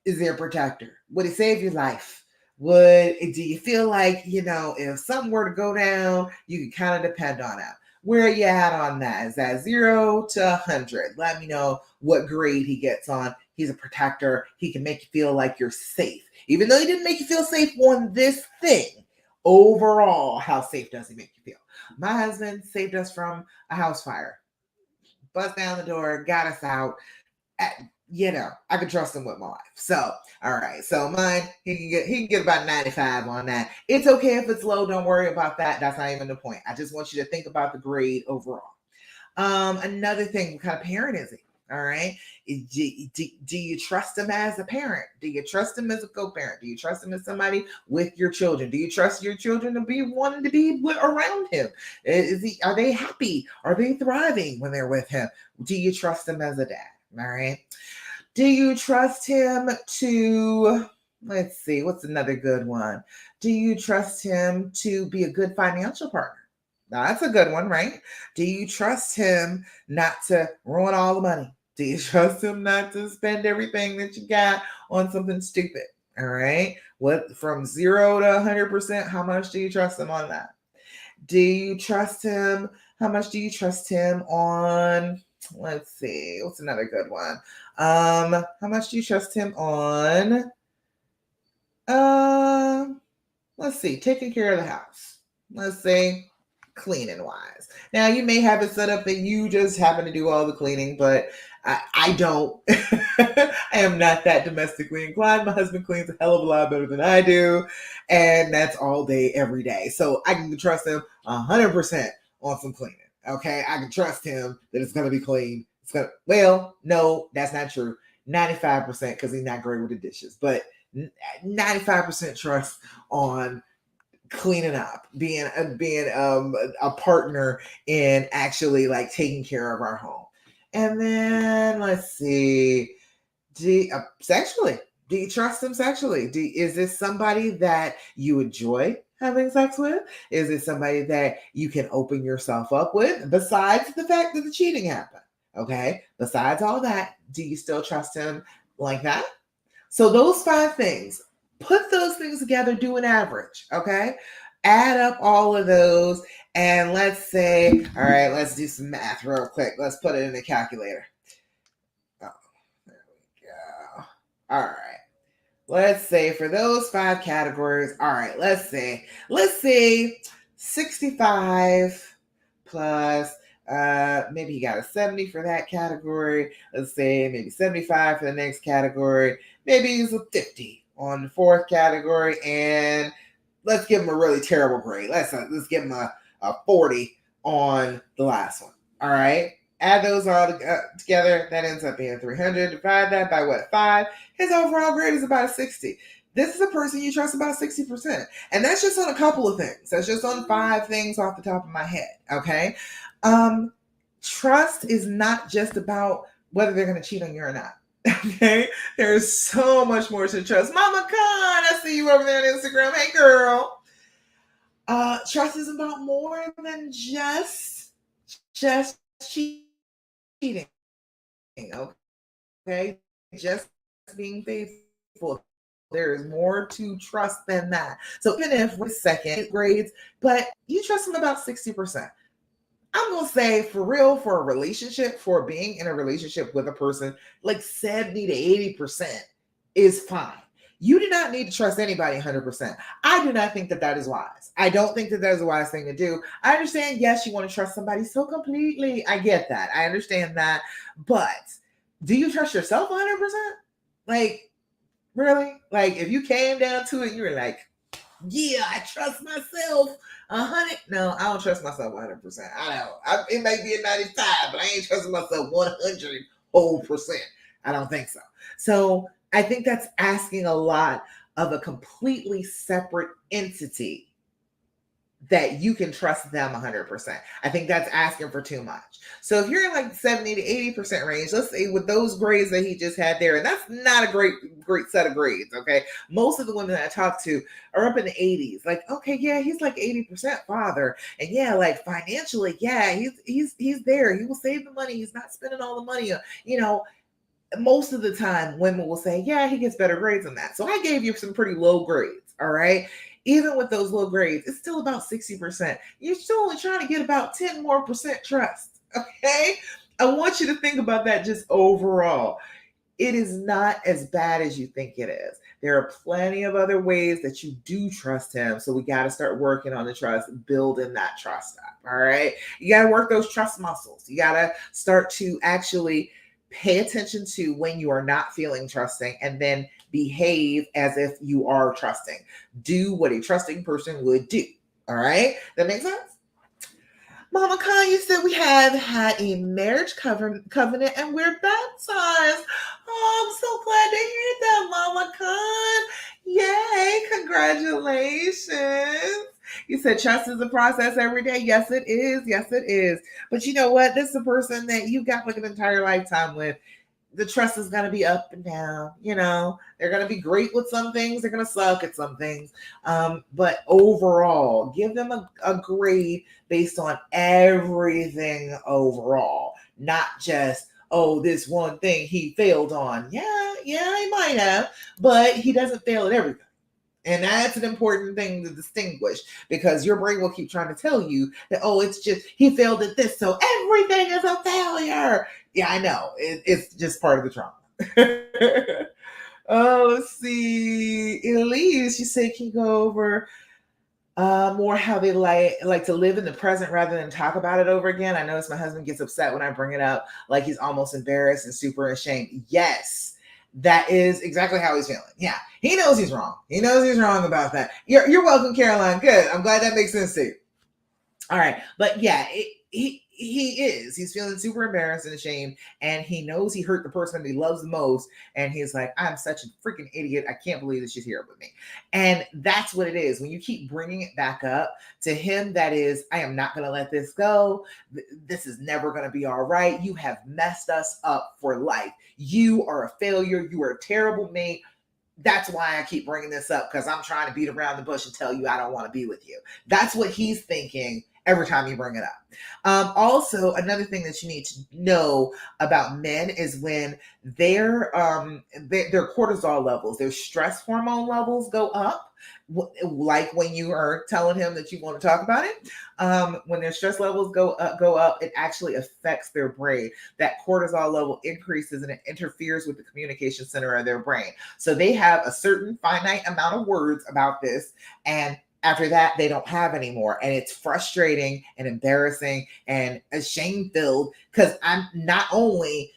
there a protector? Would it save your life? Do you feel like, if something were to go down, you can kind of depend on him? Where are you at on that? Is that 0 to 100? Let me know what grade he gets on. He's a protector. He can make you feel like you're safe. Even though he didn't make you feel safe on this thing, overall, how safe does he make you feel? My husband saved us from a house fire. Bust down the door, got us out. I can trust him with my life. So, all right. So mine, he can get about 95 on that. It's okay if it's low. Don't worry about that. That's not even the point. I just want you to think about the grade overall. Another thing, what kind of parent is he? All right. Do you trust him as a parent? Do you trust him as a co-parent? Do you trust him as somebody with your children? Do you trust your children to be wanting to be around him? Are they happy? Are they thriving when they're with him? Do you trust him as a dad? All right. Do you trust him to, let's see, what's another good one? Do you trust him to be a good financial partner? Now, that's a good one, right? Do you trust him not to ruin all the money? Do you trust him not to spend everything that you got on something stupid? All right. What, from 0 to 100%, how much do you trust him on that? Do you trust him? How much do you trust him on? Let's see. What's another good one? How much do you trust him on? Uh, let's see. Taking care of the house. Let's see. cleaning wise. Now you may have it set up that you just happen to do all the cleaning, but I don't. I am not that domestically inclined. My husband cleans a hell of a lot better than I do, and that's all day, every day. So I can trust him 100% on some cleaning. Okay, I can trust him that it's gonna be clean. It's gonna. Well, no, that's not true. 95% because he's not great with the dishes, but 95% trust on cleaning up, being a partner in actually like taking care of our home. And then let's see, sexually, do you trust them sexually? Is this somebody that you enjoy having sex with? Is it somebody that you can open yourself up with? Besides the fact that the cheating happened, okay. Besides all that, do you still trust him like that? So those 5 things, put those things together, do an average, okay? Add up all of those, and let's say, all right, let's do some math real quick. Let's put it in the calculator. Oh, there we go. All right. Let's say for those 5 categories, all right, let's say 65 plus maybe you got a 70 for that category. Let's say maybe 75 for the next category. Maybe it's a 50 on the 4th category, and let's give him a really terrible grade. Let's give him a 40 on the last one. All right. Add those all together. That ends up being 300. Divide that by what? 5. His overall grade is about a 60. This is a person you trust about 60%. And that's just on a couple of things. That's just on 5 things off the top of my head. Okay. Trust is not just about whether they're going to cheat on you or not. Okay. There's so much more to trust. Mama Khan, I see you over there on Instagram. Hey, girl. Trust is about more than just cheating. Okay. Just being faithful. There is more to trust than that. So even if we're second grades, but you trust them about 60%. I'm going to say for real, for a relationship, for being in a relationship with a person, like 70 to 80% is fine. You do not need to trust anybody 100%. I do not think that that is wise. I don't think that that is a wise thing to do. I understand, yes, you want to trust somebody so completely. I get that. I understand that. But do you trust yourself 100%? Like, really? Like, if you came down to it, you were like, yeah, I trust myself 100. No, I don't trust myself 100%. I don't. It may be a 95, but I ain't trusting myself 100 whole percent. I don't think so. So I think that's asking a lot of a completely separate entity that you can trust them 100%. I think that's asking for too much. So if you're in like 70 to 80% range, let's say with those grades that he just had there, and that's not a great set of grades, okay? Most of the women that I talk to are up in the 80s. Like, okay, yeah, he's like 80% father. And yeah, like financially, yeah, he's there. He will save the money. He's not spending all the money. Most of the time women will say, yeah, he gets better grades than that. So I gave you some pretty low grades, all right? Even with those low grades, it's still about 60%. You're still only trying to get about 10 more percent trust, okay? I want you to think about that just overall. It is not as bad as you think it is. There are plenty of other ways that you do trust him. So we got to start working on the trust, building that trust up, all right? You got to work those trust muscles. You got to start to actually pay attention to when you are not feeling trusting, and then behave as if you are trusting. Do what a trusting person would do. All right? That makes sense? Mama Khan, you said we have had a marriage covenant and we're baptized. Oh, I'm so glad to hear that, Mama Khan. Yay, congratulations. You said trust is a process every day. Yes, it is. Yes, it is. But you know what? This is a person that you got like an entire lifetime with. The trust is going to be up and down. They're going to be great with some things. They're going to suck at some things. But overall, give them a grade based on everything overall, not just, oh, this one thing he failed on. Yeah, he might have, but he doesn't fail at everything. And that's an important thing to distinguish, because your brain will keep trying to tell you that, oh, it's just, he failed at this, so everything is a failure. Yeah, I know. It's just part of the trauma. Oh, let's see. Elise, you said, can you go over More how they like to live in the present rather than talk about it over again. I notice my husband gets upset when I bring it up, like he's almost embarrassed and super ashamed. Yes, that is exactly how he's feeling. Yeah, he knows he's wrong. He knows he's wrong about that. You're welcome, Caroline. Good. I'm glad that makes sense to you. All right, but yeah, he's feeling super embarrassed and ashamed, and he knows he hurt the person that he loves the most, and he's like, I'm such a freaking idiot. I can't believe that she's here with me. And that's what it is. When you keep bringing it back up to him, that is, I am not going to let this go. This is never going to be all right. You have messed us up for life. You are a failure. You are a terrible mate. That's why I keep bringing this up, because I'm trying to beat around the bush and tell you I don't want to be with you. That's what he's thinking every time you bring it up. Also, another thing that you need to know about men is when their cortisol levels, their stress hormone levels go up. Like when you are telling him that you want to talk about it, when their stress levels go up, it actually affects their brain. That cortisol level increases and it interferes with the communication center of their brain. So they have a certain finite amount of words about this, and after that they don't have anymore, and it's frustrating and embarrassing and shame filled, because I'm not only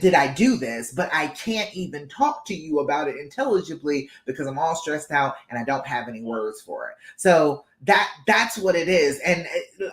did I do this, but I can't even talk to you about it intelligibly because I'm all stressed out and I don't have any words for it. So that's what it is. And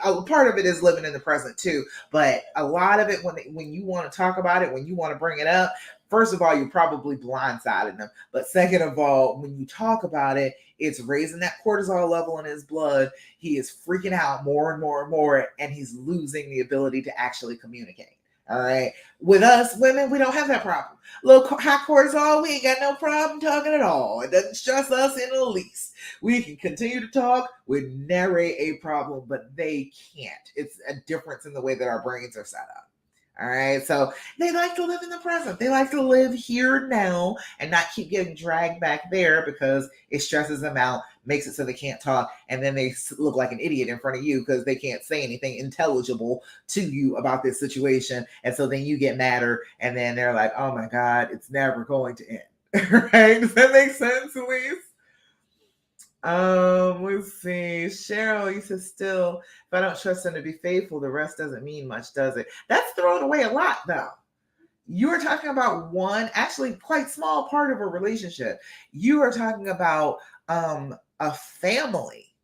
a part of it is living in the present too, but a lot of it, when you want to talk about it, when you want to bring it up, first of all, you're probably blindsiding them. But second of all, when you talk about it, it's raising that cortisol level in his blood. He is freaking out more and more and more, and he's losing the ability to actually communicate. All right. With us women, we don't have that problem. Low high cortisol, we ain't got no problem talking at all. It doesn't stress us in the least. We can continue to talk with nary a problem, but they can't. It's a difference in the way that our brains are set up. All right. So they like to live in the present. They like to live here now and not keep getting dragged back there because it stresses them out, makes it so they can't talk. And then they look like an idiot in front of you because they can't say anything intelligible to you about this situation. And so then you get madder, and then they're like, oh my God, it's never going to end. Right? Does that make sense, Louise? Let's see. Cheryl, you said still, if I don't trust him to be faithful, the rest doesn't mean much, does it? That's throwing away a lot, though. You are talking about one, actually quite small part of a relationship. You are talking about a family.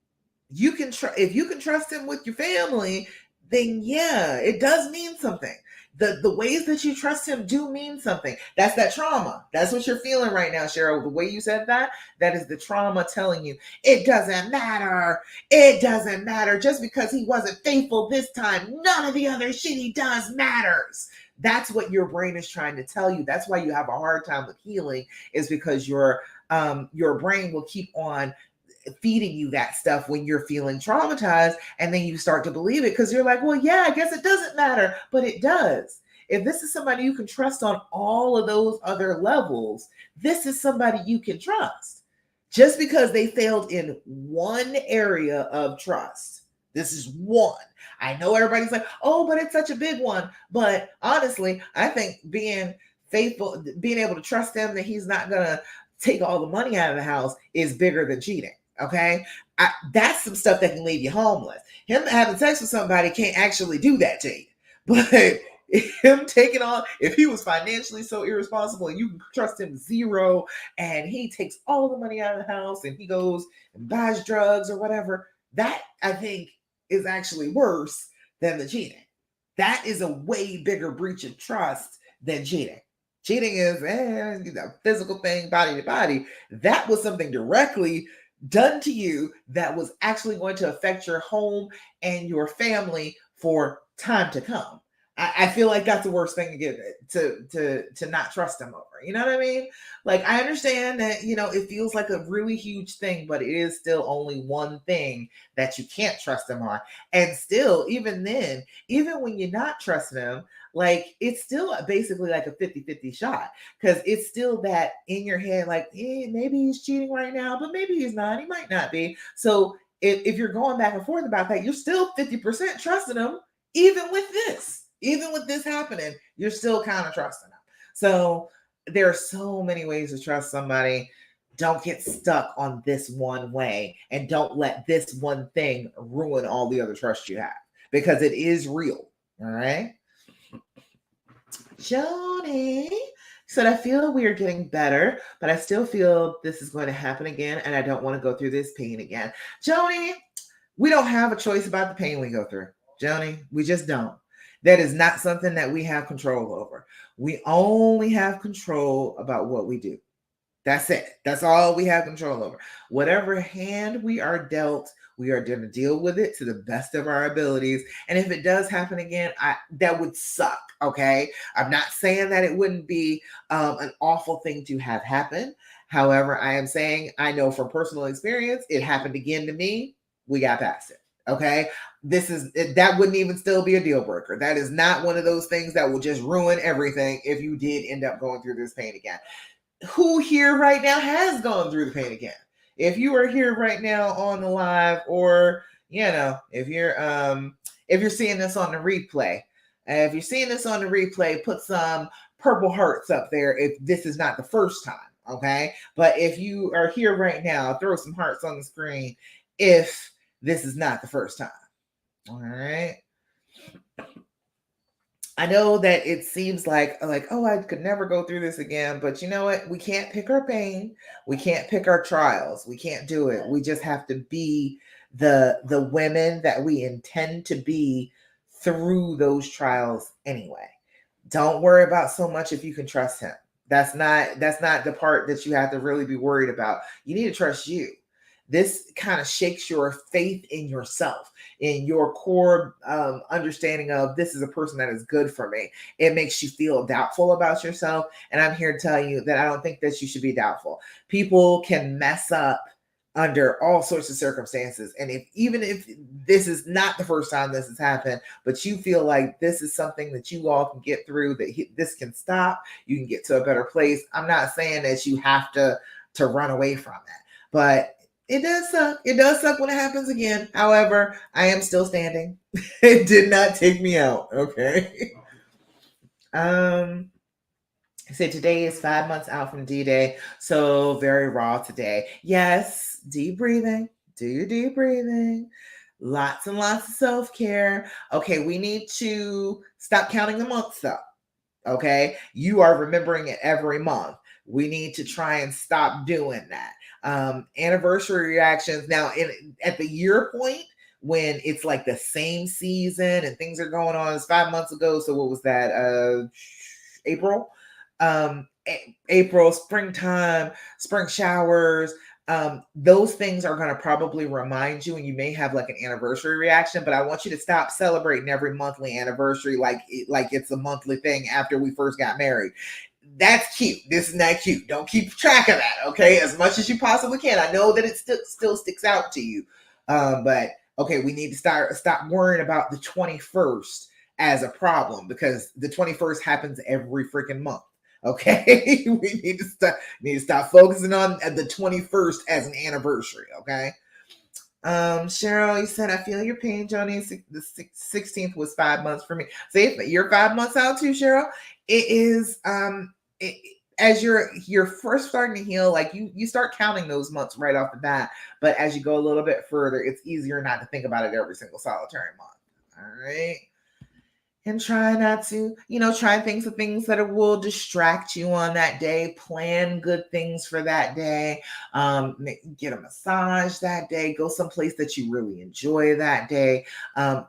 You can if you can trust him with your family, then yeah, it does mean something. The ways that you trust him do mean something. That's that trauma. That's what you're feeling right now, Cheryl. The way you said that is the trauma telling you it doesn't matter. It doesn't matter. Just because he wasn't faithful this time, none of the other shit he does matters. That's what your brain is trying to tell you. That's why you have a hard time with healing, is because your brain will keep on feeding you that stuff when you're feeling traumatized, and then you start to believe it because you're like, well, yeah, I guess it doesn't matter, but it does. If this is somebody you can trust on all of those other levels, this is somebody you can trust. Just because they failed in one area of trust, this is one. I know everybody's like, oh, but it's such a big one. But honestly, I think being faithful, being able to trust him that he's not going to take all the money out of the house is bigger than cheating. Okay. That's some stuff that can leave you homeless. Him having sex with somebody can't actually do that to you. But him taking on, if he was financially so irresponsible and you can trust him zero, and he takes all the money out of the house and he goes and buys drugs or whatever, that I think is actually worse than the cheating. That is a way bigger breach of trust than cheating. Cheating is physical thing, body to body. That was something directly done to you that was actually going to affect your home and your family for time to come. I feel like that's the worst thing to get to not trust them over. You know what I mean? Like, I understand that, it feels like a really huge thing, but it is still only one thing that you can't trust them on. And still, even then, even when you're not trusting them, like, it's still basically like a 50-50 shot, because it's still that in your head, like, maybe he's cheating right now, but maybe he's not. He might not be. So if you're going back and forth about that, you're still 50% trusting him, even with this happening, you're still kind of trusting them. So there are so many ways to trust somebody. Don't get stuck on this one way, and don't let this one thing ruin all the other trust you have, because it is real. All right. Joni said, I feel we are getting better, but I still feel this is going to happen again, and I don't want to go through this pain again. Joni, we don't have a choice about the pain we go through. Joni, we just don't. That is not something that we have control over. We only have control about what we do. That's it. That's all we have control over. Whatever hand we are dealt, we are going to deal with it to the best of our abilities. And if it does happen again, that would suck. Okay. I'm not saying that it wouldn't be an awful thing to have happen. However, I am saying, I know from personal experience, it happened again to me. We got past it. Okay. That wouldn't even still be a deal breaker. That is not one of those things that will just ruin everything if you did end up going through this pain again. Who here right now has gone through the pain again? If you are here right now on the live, or if you're seeing this on the replay, put some purple hearts up there if this is not the first time. Okay. But if you are here right now, throw some hearts on the screen if this is not the first time. All right. I know that it seems like, oh, I could never go through this again. But you know what? We can't pick our pain. We can't pick our trials. We can't do it. We just have to be the women that we intend to be through those trials anyway. Don't worry about so much if you can trust him. That's not the part that you have to really be worried about. You need to trust you. This kind of shakes your faith in yourself, in your core understanding of, this is a person that is good for me. It makes you feel doubtful about yourself. And I'm here to tell you that I don't think that you should be doubtful. People can mess up under all sorts of circumstances. And even if this is not the first time this has happened, but you feel like this is something that you all can get through, that this can stop, you can get to a better place. I'm not saying that you have to run away from it, but it does suck. It does suck when it happens again. However, I am still standing. It did not take me out. Okay. Say today is 5 months out from D-Day, so very raw today. Yes, deep breathing. Do your deep breathing. Lots and lots of self-care. Okay, we need to stop counting the months though. Okay, you are remembering it every month. We need to try and stop doing that. Anniversary reactions now at the year point, when it's like the same season and things are going on. It's 5 months ago, so what was that? April. April, springtime, spring showers. Those things are going to probably remind you, and you may have like an anniversary reaction, but I want you to stop celebrating every monthly anniversary like it's a monthly thing after we first got married. That's cute. This is not cute. Don't keep track of that, okay? As much as you possibly can. I know that it still sticks out to you, but okay, we need to stop worrying about the 21st as a problem, because the 21st happens every freaking month. Okay, we need to stop focusing on the 21st as an anniversary. Okay. Cheryl, you said, I feel your pain, Joni. The 16th was 5 months for me. See, you're 5 months out too, Cheryl. It is as you're first starting to heal, like you start counting those months right off the bat. But as you go a little bit further, it's easier not to think about it every single solitary month. All right. And try not to, try things that will distract you on that day. Plan good things for that day. Get a massage that day. Go someplace that you really enjoy that day.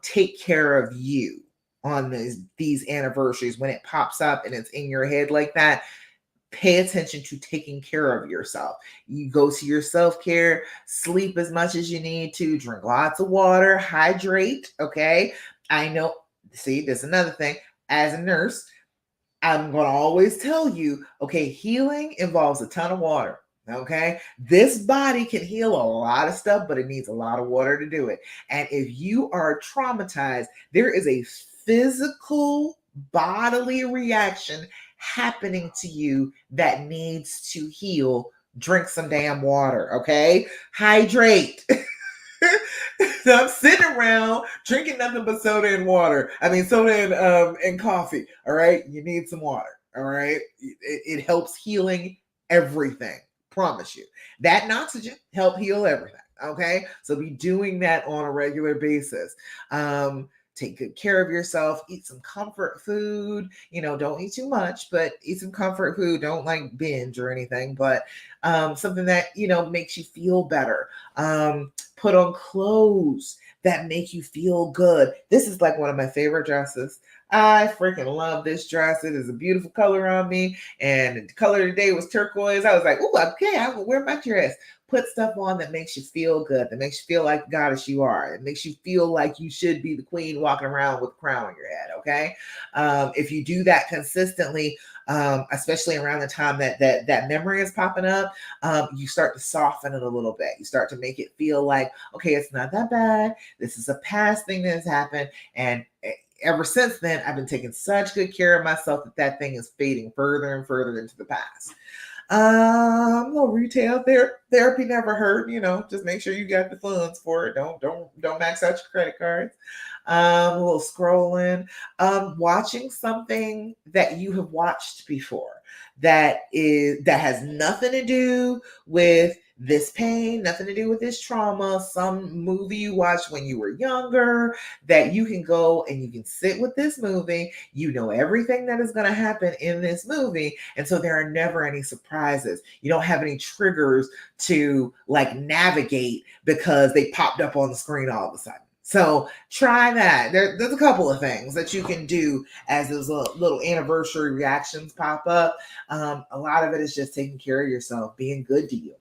Take care of you on these anniversaries. When it pops up and it's in your head like that, pay attention to taking care of yourself. You go to your self-care, sleep as much as you need to, drink lots of water, hydrate. Okay. I know. See, there's another thing. As a nurse, I'm going to always tell you, okay, healing involves a ton of water. Okay. This body can heal a lot of stuff, but it needs a lot of water to do it. And if you are traumatized, there is a physical bodily reaction happening to you that needs to heal. Drink some damn water. Okay. Hydrate. So I'm sitting around drinking nothing but soda and water. Soda and coffee. All right. You need some water. All right. It helps healing everything. promise you. That and oxygen help heal everything. Okay. So be doing that on a regular basis. Take good care of yourself, eat some comfort food, don't eat too much, but eat some comfort food. Don't like binge or anything, but something that, makes you feel better. Put on clothes that make you feel good. This is like one of my favorite dresses. I freaking love this dress. It is a beautiful color on me. And the color today was turquoise. I was like, oh, okay, I will wear my dress. Put stuff on that makes you feel good, that makes you feel like the goddess you are. It makes you feel like you should be the queen walking around with a crown on your head, okay? If you do that consistently, especially around the time that memory is popping up, you start to soften it a little bit. You start to make it feel like, okay, it's not that bad. This is a past thing that has happened. And ever since then, I've been taking such good care of myself that thing is fading further and further into the past. Little retail therapy never hurt. Just make sure you got the funds for it. Don't max out your credit cards. A little scrolling, watching something that you have watched before that has nothing to do with this pain, nothing to do with this trauma, some movie you watched when you were younger, that you can go and you can sit with this movie. You know everything that is going to happen in this movie. And so there are never any surprises. You don't have any triggers to like navigate because they popped up on the screen all of a sudden. So try that. There's a couple of things that you can do as those little anniversary reactions pop up. A lot of it is just taking care of yourself, being good to you.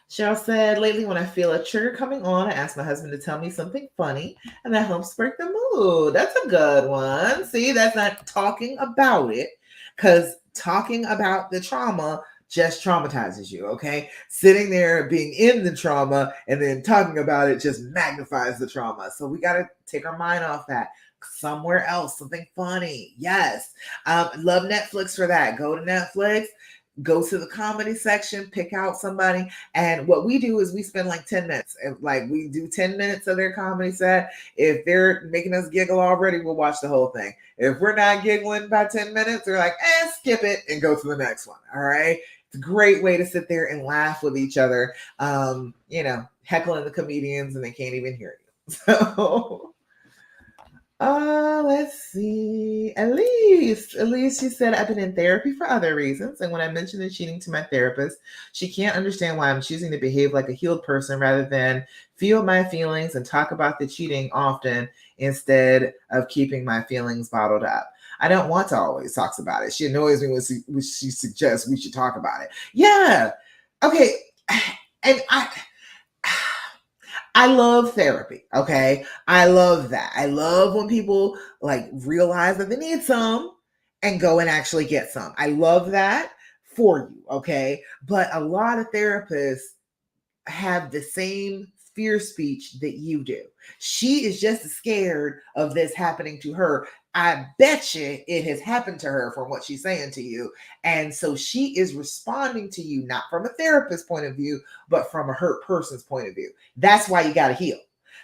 Cheryl said, lately when I feel a trigger coming on, I ask my husband to tell me something funny, and that helps break the mood. That's a good one. See, that's not talking about it, because talking about the trauma just traumatizes you, okay? Sitting there being in the trauma and then talking about it just magnifies the trauma. So we got to take our mind off that. Somewhere else, something funny. Yes. Love Netflix for that. Go to Netflix. Go to the comedy section, pick out somebody. And what we do is we spend like 10 minutes. Like we do 10 minutes of their comedy set. If they're making us giggle already, we'll watch the whole thing. If we're not giggling by 10 minutes, we're like, skip it and go to the next one. All right. It's a great way to sit there and laugh with each other. Heckling the comedians and they can't even hear you. So let's see. Elise, she said, I've been in therapy for other reasons. And when I mentioned the cheating to my therapist, she can't understand why I'm choosing to behave like a healed person rather than feel my feelings and talk about the cheating often instead of keeping my feelings bottled up. I don't want to always talk about it. She annoys me when she suggests we should talk about it. Yeah. Okay. And I love therapy. Okay. I love that. I love when people like realize that they need some and go and actually get some. I love that for you. Okay. But a lot of therapists have the same fear speech that you do. She is just as scared of this happening to her. I bet you it has happened to her from what she's saying to you. And so she is responding to you, not from a therapist's point of view, but from a hurt person's point of view. That's why you got to heal.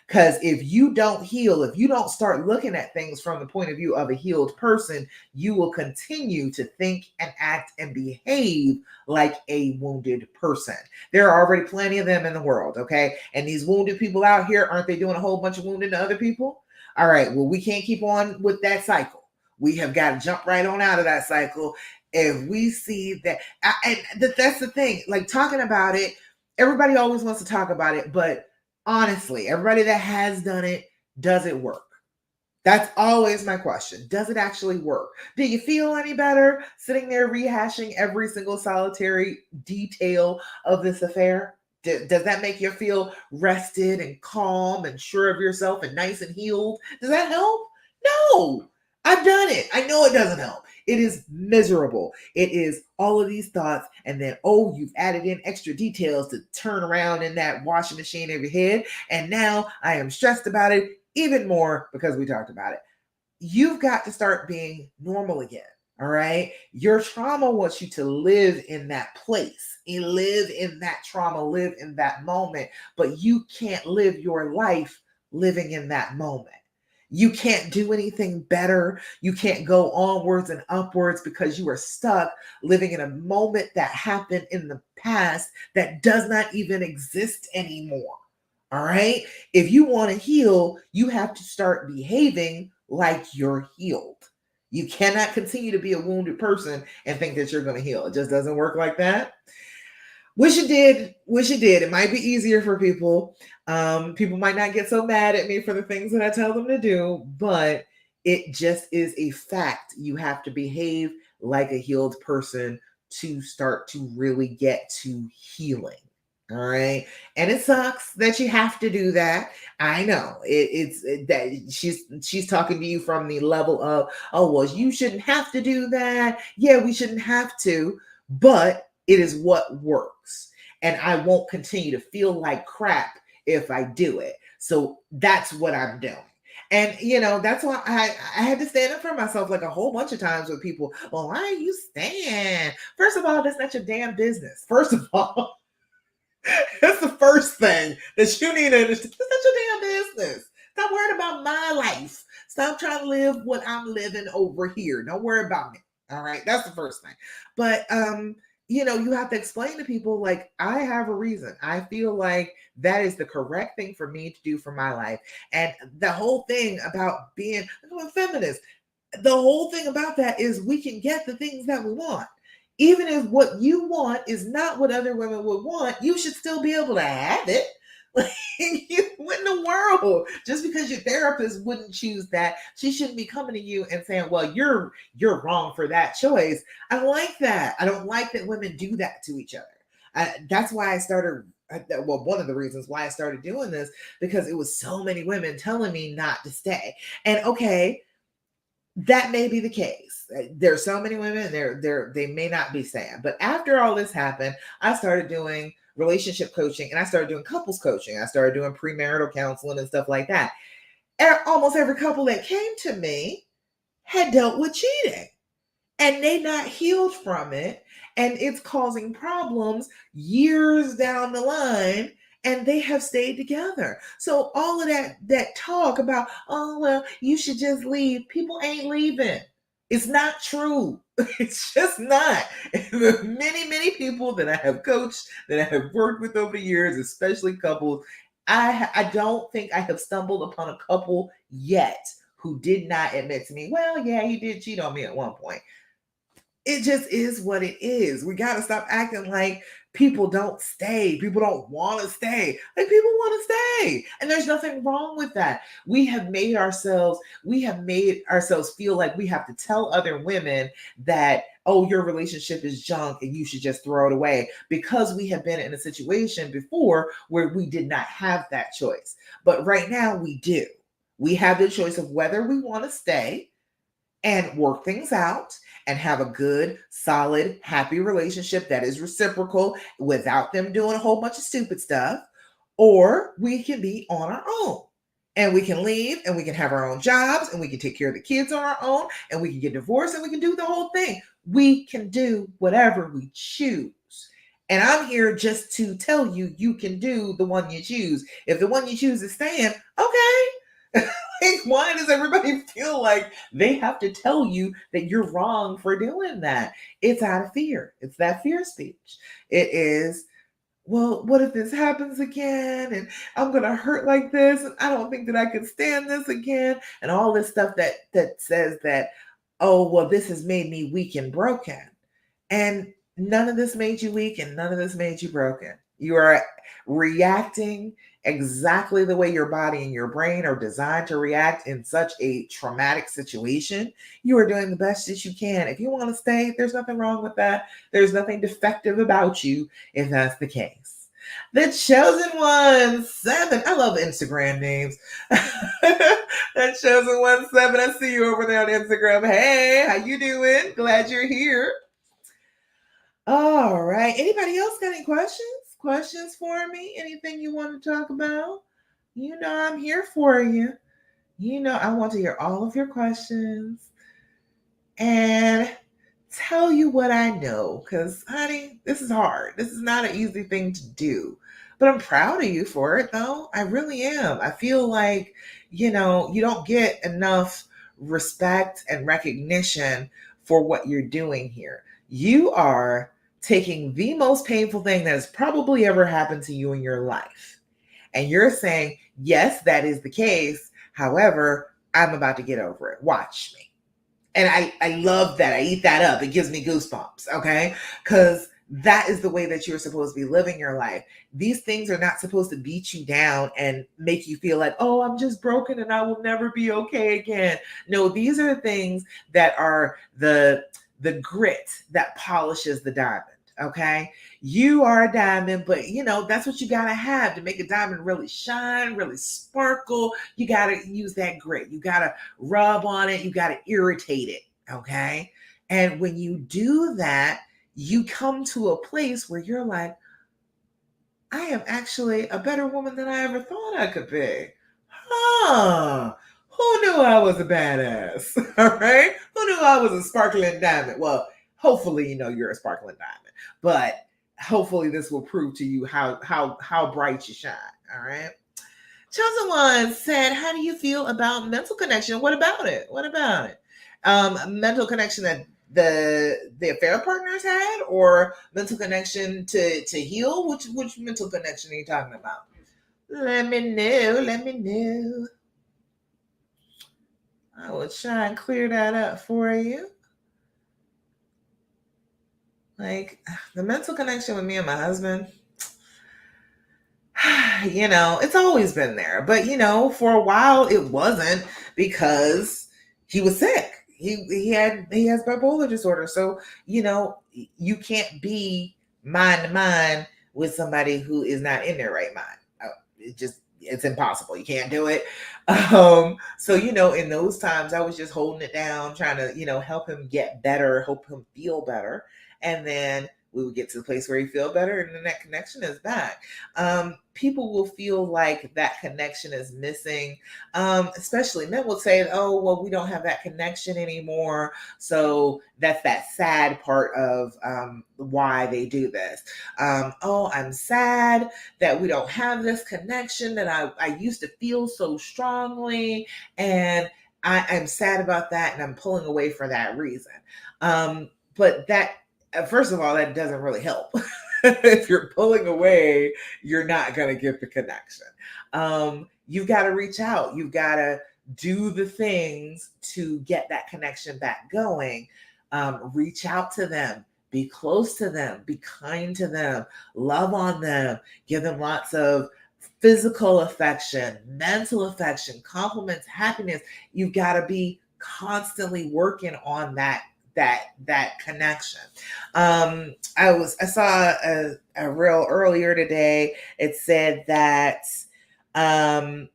Because if you don't heal, if you don't start looking at things from the point of view of a healed person, you will continue to think and act and behave like a wounded person. There are already plenty of them in the world, okay? And these wounded people out here, aren't they doing a whole bunch of wounding to other people? All right, well, we can't keep on with that cycle. We have got to jump right on out of that cycle. If we see that, and that's the thing, like talking about it, everybody always wants to talk about it, but honestly, everybody that has done it, does it work? That's always my question. Does it actually work? Do you feel any better sitting there rehashing every single solitary detail of this affair? Does that make you feel rested and calm and sure of yourself and nice and healed? Does that help? No. I've done it. I know it doesn't help. It is miserable. It is all of these thoughts, and then, you've added in extra details to turn around in that washing machine of your head, and now I am stressed about it even more because we talked about it. You've got to start being normal again. All right. Your trauma wants you to live in that place. You live in that trauma, live in that moment, but you can't live your life living in that moment. You can't do anything better. You can't go onwards and upwards because you are stuck living in a moment that happened in the past that does not even exist anymore. All right. If you want to heal, you have to start behaving like you're healed. You cannot continue to be a wounded person and think that you're going to heal. It just doesn't work like that. Wish it did. Wish it did. It might be easier for people. People might not get so mad at me for the things that I tell them to do, but it just is a fact. You have to behave like a healed person to start to really get to healing. All right. And it sucks that you have to do that. I know that she's talking to you from the level of, oh, well, you shouldn't have to do that. Yeah, we shouldn't have to, but it is what works. And I won't continue to feel like crap if I do it. So that's what I'm doing. And that's why I had to stand up for myself like a whole bunch of times with people. Well, why are you stand? First of all, that's not your damn business. First of all, that's the first thing that you need to understand. It's not your damn business. Stop worrying about my life. Stop trying to live what I'm living over here. Don't worry about me. All right. That's the first thing. But you have to explain to people like I have a reason. I feel like that is the correct thing for me to do for my life. And the whole thing about being a feminist, the whole thing about that is we can get the things that we want. Even if what you want is not what other women would want, you should still be able to have it. Like, what in the world? Just because your therapist wouldn't choose that, she shouldn't be coming to you and saying, "Well, you're wrong for that choice." I don't like that. I don't like that women do that to each other. That's why I started. Well, one of the reasons why I started doing this because it was so many women telling me not to stay. And okay, that may be the case. There's so many women, they may not be sad. But after all this happened, I started doing relationship coaching and I started doing couples coaching. I started doing premarital counseling and stuff like that. And almost every couple that came to me had dealt with cheating and they not healed from it, and it's causing problems years down the line, and they have stayed together. So all of that talk about, oh well, you should just leave, people ain't leaving. It's not true. It's just not. The many people that I have coached, that I have worked with over the years, especially couples, I don't think I have stumbled upon a couple yet who did not admit to me, well, yeah, he did cheat on me at one point. It just is what it is. We got to stop acting like people don't stay. People don't want to stay. Like people want to stay. And there's nothing wrong with that. We have made ourselves feel like we have to tell other women that, oh, your relationship is junk and you should just throw it away, because we have been in a situation before where we did not have that choice. But right now we do. We have the choice of whether we want to stay and work things out and have a good, solid, happy relationship that is reciprocal without them doing a whole bunch of stupid stuff, or we can be on our own. And we can leave and we can have our own jobs and we can take care of the kids on our own and we can get divorced and we can do the whole thing. We can do whatever we choose. And I'm here just to tell you, you can do the one you choose. If the one you choose is staying, okay. Like, why does everybody feel like they have to tell you that you're wrong for doing that? It's out of fear. It's that fear speech. It is, well, what if this happens again? And I'm gonna hurt like this, and I don't think that I can stand this again, and all this stuff that says that, oh, well, this has made me weak and broken. And none of this made you weak and none of this made you broken. You are reacting exactly the way your body and your brain are designed to react in such a traumatic situation. You are doing the best that you can. If you want to stay, there's nothing wrong with that. There's nothing defective about you if that's the case. The Chosen One 7. I love Instagram names. That Chosen One 7. I see you over there on Instagram. Hey, how you doing? Glad you're here. All right. Anybody else got any questions? Questions for me? Anything you want to talk about? You know, I'm here for you. You know, I want to hear all of your questions and tell you what I know. Because, honey, this is hard. This is not an easy thing to do. But I'm proud of you for it, though. I really am. I feel like, you don't get enough respect and recognition for what you're doing here. You are taking the most painful thing that has probably ever happened to you in your life. And you're saying, yes, that is the case. However, I'm about to get over it. Watch me. And I love that. I eat that up. It gives me goosebumps. Okay. Because that is the way that you're supposed to be living your life. These things are not supposed to beat you down and make you feel like, oh, I'm just broken and I will never be okay again. No, these are things that are the grit that polishes the diamond. Okay. You are a diamond, but that's what you gotta have to make a diamond really shine, really sparkle. You gotta use that grit. You gotta rub on it. You gotta irritate it. Okay. And when you do that, you come to a place where you're like, I am actually a better woman than I ever thought I could be. Huh. Who knew I was a badass? All right. Who knew I was a sparkling diamond? Well, hopefully you're a sparkling diamond. But hopefully this will prove to you how bright you shine. All right. Chosen One said, how do you feel about mental connection? What about it? What about it? Mental connection that the affair partners had, or mental connection to heal? Which mental connection are you talking about? Let me know. Let me know. I will try and clear that up for you. Like the mental connection with me and my husband, it's always been there. But for a while it wasn't, because he was sick. He has bipolar disorder. So, you can't be mind to mind with somebody who is not in their right mind. It's impossible. You can't do it. So, in those times I was just holding it down, trying to, help him get better, help him feel better. And then we would get to the place where you feel better, and then that connection is back. People will feel like that connection is missing. Especially men will say, oh, well, we don't have that connection anymore. So that's that sad part of why they do this. Oh, I'm sad that we don't have this connection that I used to feel so strongly. And I'm sad about that, and I'm pulling away for that reason. But that, first of all, that doesn't really help. If you're pulling away, you're not going to get the connection. You've got to reach out. You've got to do the things to get that connection back going. Reach out to them. Be close to them. Be kind to them. Love on them. Give them lots of physical affection, mental affection, compliments, happiness. You've got to be constantly working on that connection. I saw a reel earlier today. It said that what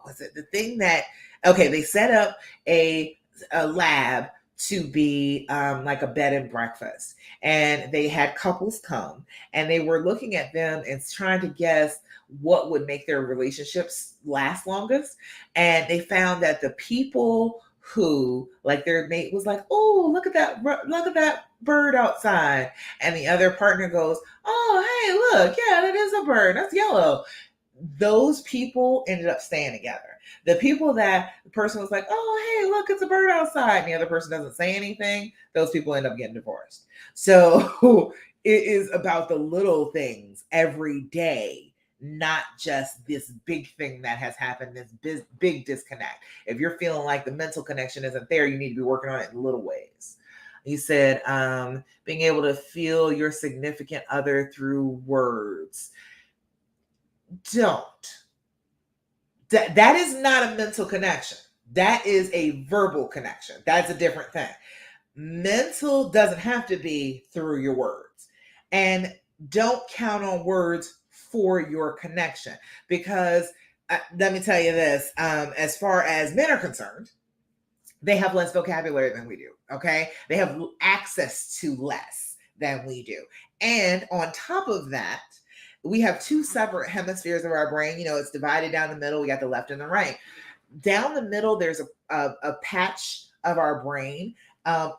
was it? The thing that, okay, they set up a lab to be like a bed and breakfast, and they had couples come, and they were looking at them and trying to guess what would make their relationships last longest. And they found that the people who, like, their mate was like, oh, look at that bird outside, and the other partner goes, oh, hey, look, yeah, that is a bird, that's yellow. Those people ended up staying together. The people that the person was like, oh, hey, look, it's a bird outside, and the other person doesn't say anything, those people end up getting divorced. So it is about the little things every day, not just this big thing that has happened, this big disconnect. If you're feeling like the mental connection isn't there, you need to be working on it in little ways. He said, being able to feel your significant other through words. Don't. That is not a mental connection. That is a verbal connection. That's a different thing. Mental doesn't have to be through your words. And don't count on words for your connection, because let me tell you this, as far as men are concerned, they have less vocabulary than we do. Okay. They have access to less than we do. And on top of that, we have two separate hemispheres of our brain. It's divided down the middle. We got the left and the right. Down the middle, there's a patch of our brain.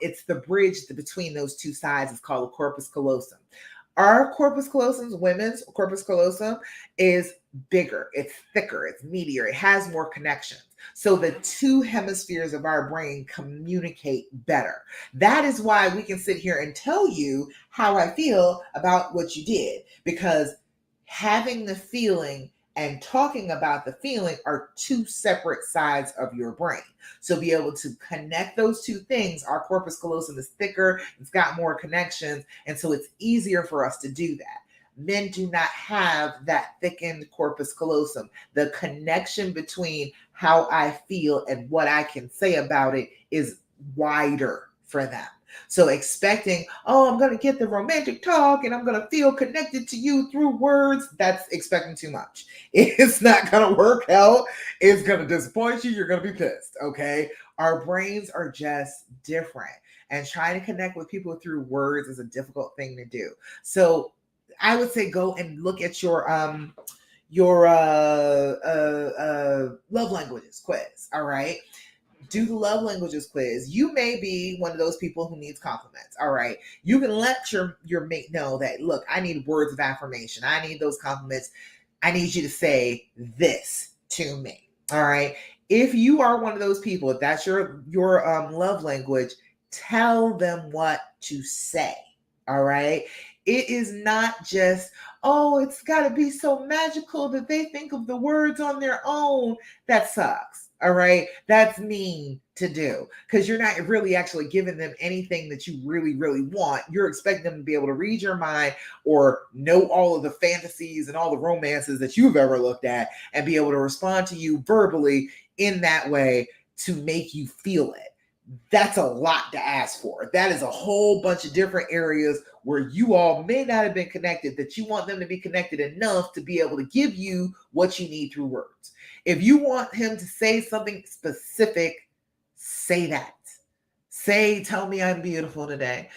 It's the bridge between those two sides. It's called the corpus callosum. Our corpus callosum, women's corpus callosum, is bigger, it's thicker, it's meatier, it has more connections. So the two hemispheres of our brain communicate better. That is why we can sit here and tell you how I feel about what you did, because having the feeling and talking about the feeling are two separate sides of your brain. So be able to connect those two things. Our corpus callosum is thicker, it's got more connections, and so it's easier for us to do that. Men do not have that thickened corpus callosum. The connection between how I feel and what I can say about it is wider for them. So expecting, oh, I'm going to get the romantic talk and I'm going to feel connected to you through words, that's expecting too much. It's not going to work out. It's going to disappoint you. You're going to be pissed. Okay. Our brains are just different. And trying to connect with people through words is a difficult thing to do. So I would say go and look at your love languages quiz. All right. Do the love languages quiz. You may be one of those people who needs compliments. All right. You can let your mate know that, look, I need words of affirmation. I need those compliments. I need you to say this to me. All right. If you are one of those people, if that's your love language, tell them what to say. All right. It is not just, oh, it's got to be so magical that they think of the words on their own. That sucks. All right. That's mean to do, because you're not really actually giving them anything that you really, really want. You're expecting them to be able to read your mind or know all of the fantasies and all the romances that you've ever looked at and be able to respond to you verbally in that way to make you feel it. That's a lot to ask for. That is a whole bunch of different areas where you all may not have been connected, that you want them to be connected enough to be able to give you what you need through words. If you want him to say something specific, say that. Say, tell me I'm beautiful today.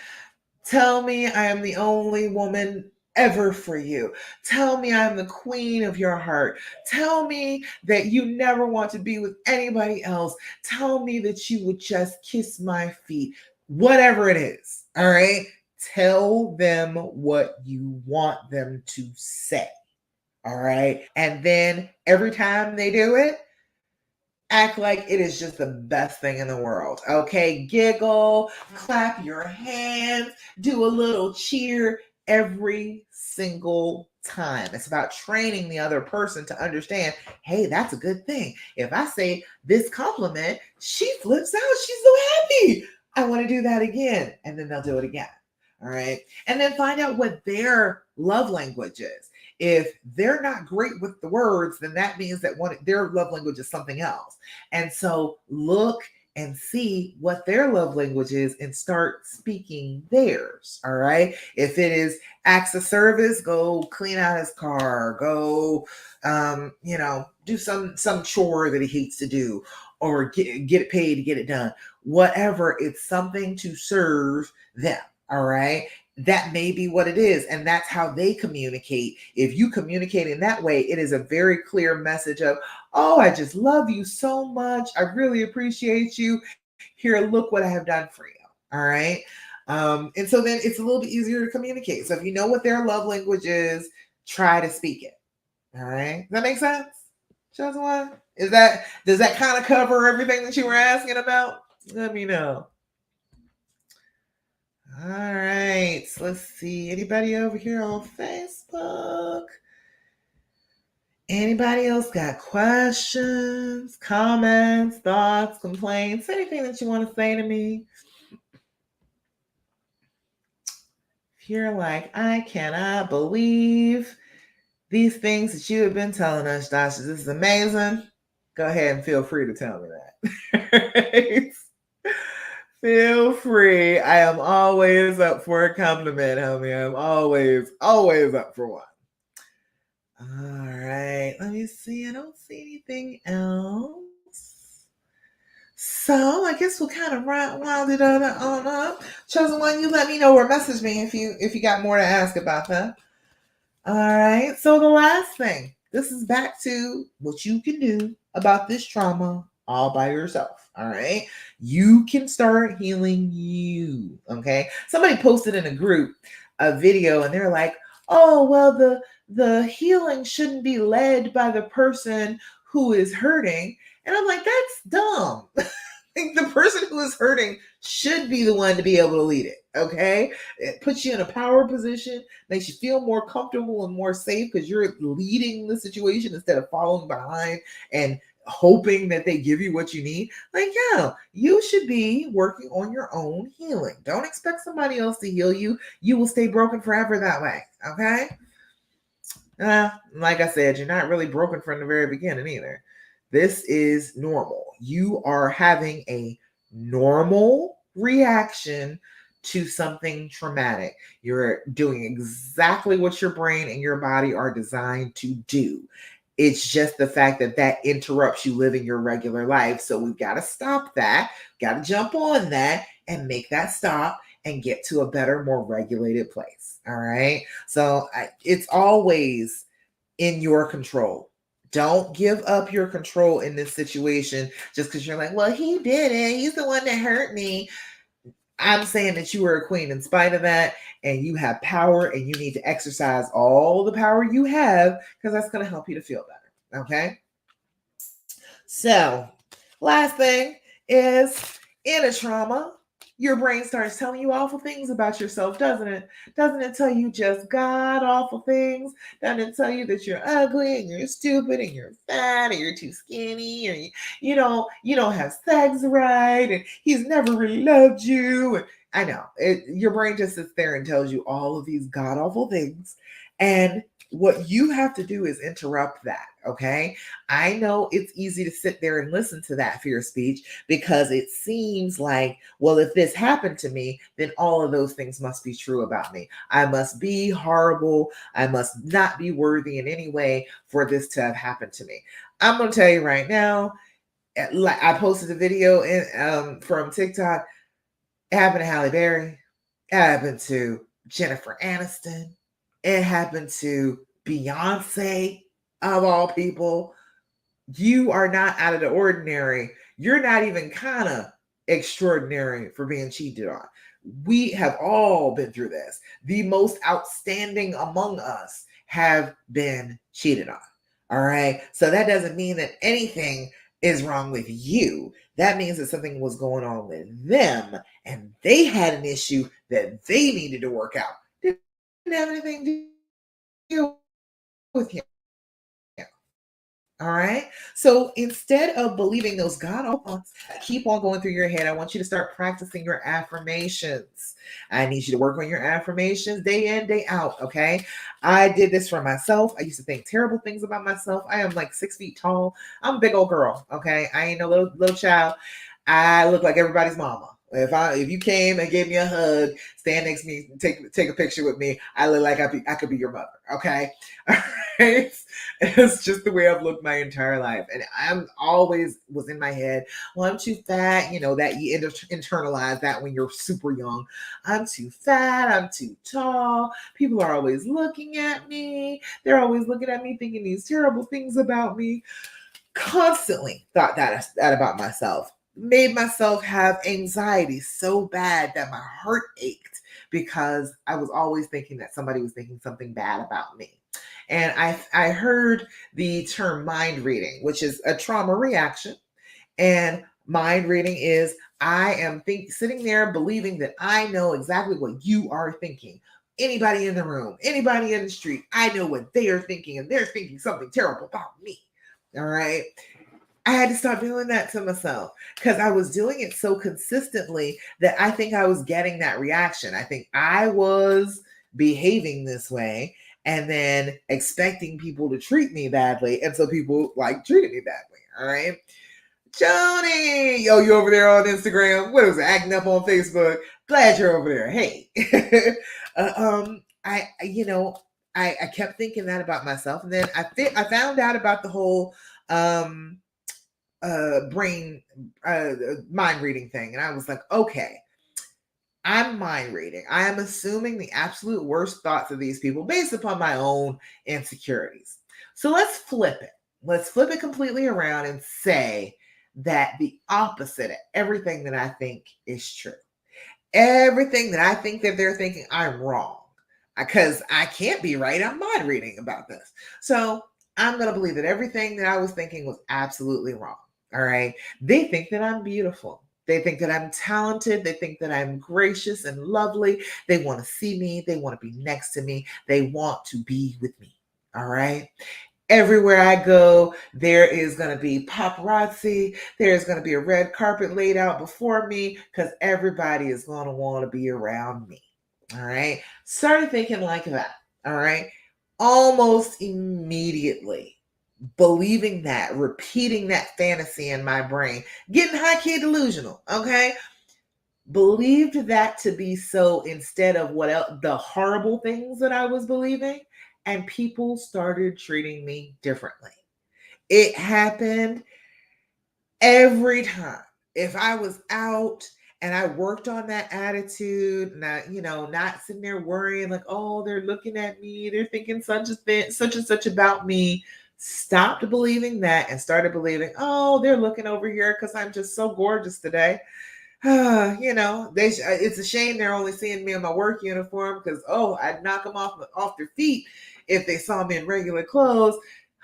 Tell me I am the only woman ever for you. Tell me I'm the queen of your heart. Tell me that you never want to be with anybody else. Tell me that you would just kiss my feet. Whatever it is, all right? Tell them what you want them to say, all right? And then every time they do it, act like it is just the best thing in the world. Okay, giggle, clap your hands, do a little cheer every single time. It's about training the other person to understand, hey, that's a good thing. If I say this compliment, she flips out. She's so happy. I want to do that again. And then they'll do it again. All right. And then find out what their love language is. If they're not great with the words, then that means that their love language is something else. And so look and see what their love language is and start speaking theirs. All right. If it is acts of service, go clean out his car, go, do some chore that he hates to do, or get it paid to get it done. Whatever, it's something to serve them. All right. That may be what it is. And that's how they communicate. If you communicate in that way, it is a very clear message of, oh, I just love you so much. I really appreciate you. Here, look what I have done for you. All right. And so then it's a little bit easier to communicate. So if you know what their love language is, try to speak it. All right. Does that make sense? Joshua? Does that kind of cover everything that you were asking about? Let me know. All right, let's see. Anybody over here on Facebook? Anybody else got questions, comments, thoughts, complaints, anything that you want to say to me? If you're like, I cannot believe these things that you have been telling us, Josh, this is amazing, go ahead and feel free to tell me that. Feel free. I am always up for a compliment, homie. I'm always up for one. All right. Let me see. I don't see anything else. So I guess we'll kind of round it on up. Chosen one, you let me know or message me if you got more to ask about that. All right. So the last thing, this is back to what you can do about this trauma all by yourself. All right. You can start healing you. Okay. Somebody posted in a group a video and they're like, oh, well, the healing shouldn't be led by the person who is hurting. And I'm like, that's dumb. Like, the person who is hurting should be the one to be able to lead it. Okay. It puts you in a power position, makes you feel more comfortable and more safe because you're leading the situation instead of following behind and hoping that they give you what you need. Like, yeah, you should be working on your own healing. Don't expect somebody else to heal you. You will stay broken forever that way. Okay. Like I said, you're not really broken from the very beginning either. This is normal. You are having a normal reaction to something traumatic. You're doing exactly what your brain and your body are designed to do. It's just the fact that that interrupts you living your regular life. So we've got to stop that, got to jump on that and make that stop and get to a better, more regulated place. All right. So it's always in your control. Don't give up your control in this situation just because you're like, well, he did it. He's the one that hurt me. I'm saying that you are a queen in spite of that, and you have power, and you need to exercise all the power you have because that's going to help you to feel better. Okay. So, last thing is in a trauma, your brain starts telling you awful things about yourself, doesn't it? Doesn't it tell you just god awful things? Doesn't it tell you that you're ugly and you're stupid and you're fat and you're too skinny or you don't have sex right and he's never really loved you? And I know your brain just sits there and tells you all of these god awful things, and what you have to do is interrupt that. Okay. I know it's easy to sit there and listen to that fear speech because it seems like, well, if this happened to me, then all of those things must be true about me. I must be horrible. I must not be worthy in any way for this to have happened to me. I'm going to tell you right now, like I posted a video from TikTok. It happened to Halle Berry. It happened to Jennifer Aniston. It happened to Beyonce, of all people. You are not out of the ordinary. You're not even kind of extraordinary for being cheated on. We have all been through this. The most outstanding among us have been cheated on. All right. So that doesn't mean that anything is wrong with you. That means that something was going on with them and they had an issue that they needed to work out. Didn't have anything to do with you. All right. So instead of believing those God thoughts keep on going through your head, I want you to start practicing your affirmations. I need you to work on your affirmations day in, day out. Okay. I did this for myself. I used to think terrible things about myself. I am like 6 feet tall. I'm a big old girl. Okay. I ain't no little child. I look like everybody's mama. If you came and gave me a hug, stand next to me, take a picture with me, I look like I could be your mother. Okay. All right. It's just the way I've looked my entire life. And I'm always was in my head, well, I'm too fat. You know, that you internalize that when you're super young. I'm too fat. I'm too tall. People are always looking at me. They're always looking at me thinking these terrible things about me. Constantly thought that about myself. Made myself have anxiety so bad that my heart ached because I was always thinking that somebody was thinking something bad about me. And I heard the term mind reading, which is a trauma reaction. And mind reading is I am sitting there believing that I know exactly what you are thinking. Anybody in the room, anybody in the street, I know what they are thinking, and they're thinking something terrible about me. All right. I had to stop doing that to myself because I was doing it so consistently that I think I was getting that reaction. I think I was behaving this way and then expecting people to treat me badly. And so people like treated me badly. All right. Joni, yo, you over there on Instagram? What was it, acting up on Facebook? Glad you're over there. Hey. I kept thinking that about myself. And then I found out about the whole brain mind reading thing, and I was like, okay, I'm mind reading. I am assuming the absolute worst thoughts of these people based upon my own insecurities. So let's flip it. Let's flip it completely around and say that the opposite of everything that I think is true. Everything that I think that they're thinking, I'm wrong. because I can't be right. I'm mind reading about this. So I'm going to believe that everything that I was thinking was absolutely wrong. All right. They think that I'm beautiful. They think that I'm talented. They think that I'm gracious and lovely. They want to see me. They want to be next to me. They want to be with me. All right. Everywhere I go, there is going to be paparazzi. There's going to be a red carpet laid out before me because everybody is going to want to be around me. All right. Started thinking like that. All right. Almost immediately believing that, repeating that fantasy in my brain, getting high key delusional. Okay. Believed that to be so instead of what else, the horrible things that I was believing, and people started treating me differently. It happened every time. If I was out and I worked on that attitude, not not sitting there worrying like, oh, they're looking at me, they're thinking such a thing, such and such about me. Stopped believing that and started believing, oh, they're looking over here because I'm just so gorgeous today. It's a shame they're only seeing me in my work uniform because I'd knock them off their feet if they saw me in regular clothes.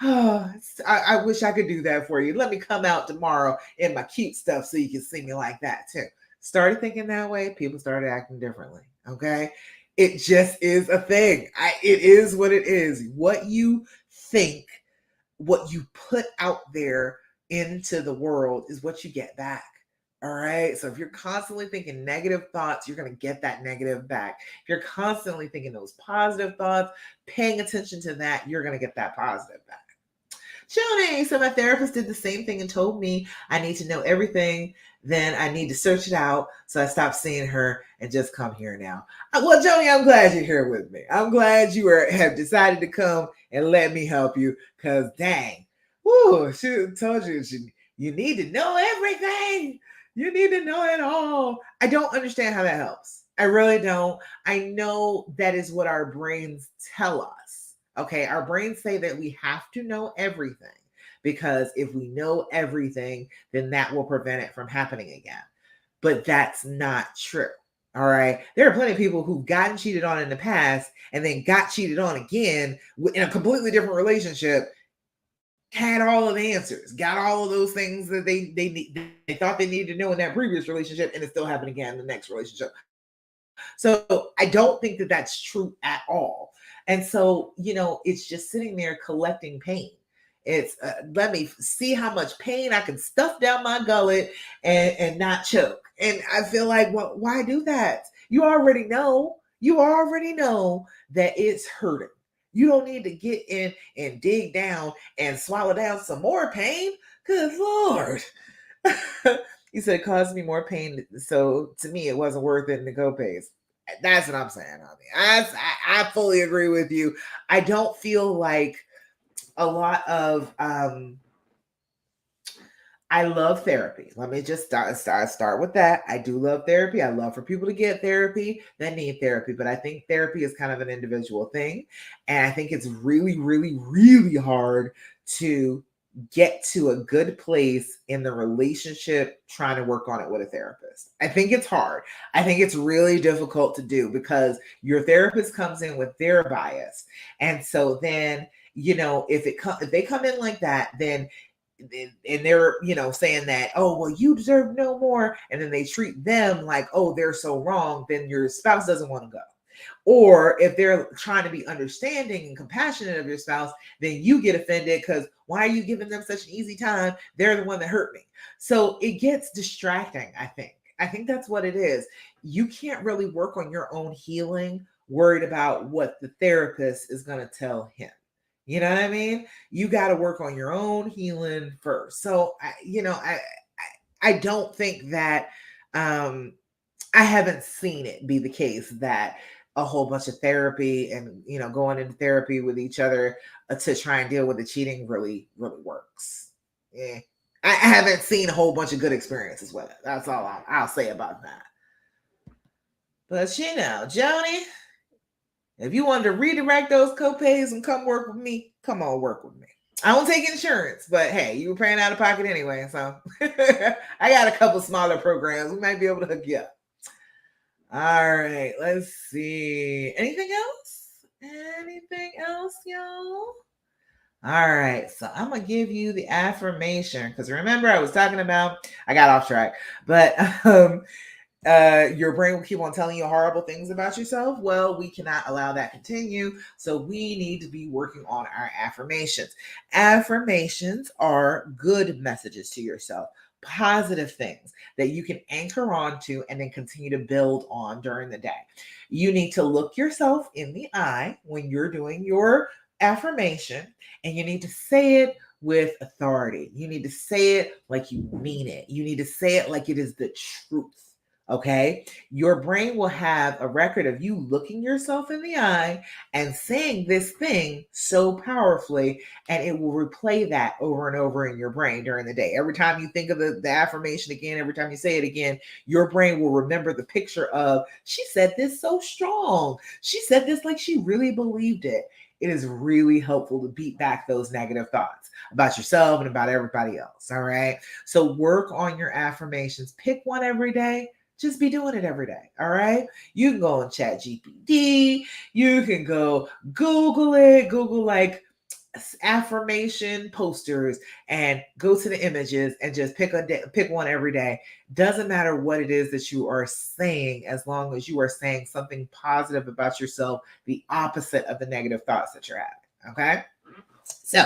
I wish I could do that for you. Let me come out tomorrow in my cute stuff so you can see me like that too. Started thinking that way, people started acting differently. Okay. It just is a thing. It is what it is. What you think, what you put out there into the world is what you get back. All right. So if you're constantly thinking negative thoughts, you're going to get that negative back. If you're constantly thinking those positive thoughts, paying attention to that, you're going to get that positive back. Joni, so my therapist did the same thing and told me I need to know everything. Then I need to search it out. So I stopped seeing her and just come here now. Well, Joni, I'm glad you're here with me. I'm glad you have decided to come and let me help you. Because dang, whoo, she told you you need to know everything. You need to know it all. I don't understand how that helps. I really don't. I know that is what our brains tell us. Okay, our brains say that we have to know everything because if we know everything, then that will prevent it from happening again. But that's not true. All right. There are plenty of people who've gotten cheated on in the past and then got cheated on again in a completely different relationship, had all of the answers, got all of those things that they thought they needed to know in that previous relationship, and it still happened again in the next relationship. So I don't think that that's true at all. And so, it's just sitting there collecting pain. It's let me see how much pain I can stuff down my gullet and not choke. And I feel like, well, why do that? You already know. You already know that it's hurting. You don't need to get in and dig down and swallow down some more pain. Good Lord. He said it caused me more pain. So to me, it wasn't worth it in the copays. That's what I'm saying, honey. I fully agree with you. I don't feel like a lot of I love therapy. Let me just start with that. I do love therapy. I love for people to get therapy that need therapy, but I think therapy is kind of an individual thing. And I think it's really, really, really hard to get to a good place in the relationship trying to work on it with a therapist. I think it's hard. I think it's really difficult to do because your therapist comes in with their bias. And so then, if they come in like that, then and they're saying that, oh well, you deserve no more, and then they treat them like, oh, they're so wrong, then your spouse doesn't want to go. Or if they're trying to be understanding and compassionate of your spouse, then you get offended because why are you giving them such an easy time? They're the one that hurt me. So it gets distracting. I think that's what it is. You can't really work on your own healing worried about what the therapist is going to tell him. You know what I mean? You got to work on your own healing first. So I don't think that I haven't seen it be the case that a whole bunch of therapy and going into therapy with each other to try and deal with the cheating really really works. Yeah, I haven't seen a whole bunch of good experiences with it. That's all I'll say about that. But Joni, if you wanted to redirect those copays and come work with me, come on work with me. I don't take insurance, but hey, you were paying out of pocket anyway, so I got a couple smaller programs. We might be able to hook you up. All right, let's see. Anything else? Anything else, y'all? All right, so I'm gonna give you the affirmation because remember I was talking about I got off track, but your brain will keep on telling you horrible things about yourself. Well, we cannot allow that to continue. So we need to be working on our affirmations. Affirmations are good messages to yourself, positive things that you can anchor onto and then continue to build on during the day. You need to look yourself in the eye when you're doing your affirmation, and you need to say it with authority. You need to say it like you mean it. You need to say it like it is the truth. Okay. Your brain will have a record of you looking yourself in the eye and saying this thing so powerfully, and it will replay that over and over in your brain during the day. Every time you think of the affirmation again, every time you say it again, your brain will remember the picture of, she said this so strong. She said this like she really believed it. It is really helpful to beat back those negative thoughts about yourself and about everybody else. All right. So work on your affirmations. Pick one every day. Just be doing it every day. All right. You can go on Chat GPT. You can go Google it. Google like affirmation posters and go to the images and just pick one every day. Doesn't matter what it is that you are saying, as long as you are saying something positive about yourself, the opposite of the negative thoughts that you're having. Okay. So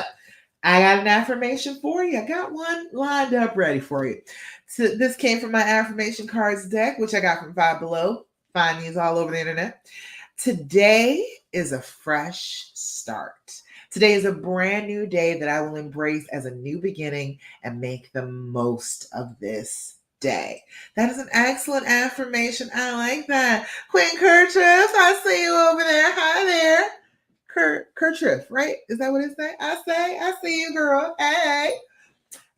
I got an affirmation for you. I got one lined up ready for you. So this came from my affirmation cards deck, which I got from Five Below. Find these all over the internet. Today is a fresh start. Today is a brand new day that I will embrace as a new beginning and make the most of this day. That is an excellent affirmation. I like that. Queen Kerchief, I see you over there. Hi there. Kerchief, right? Is that what it say? I see you, girl. Hey.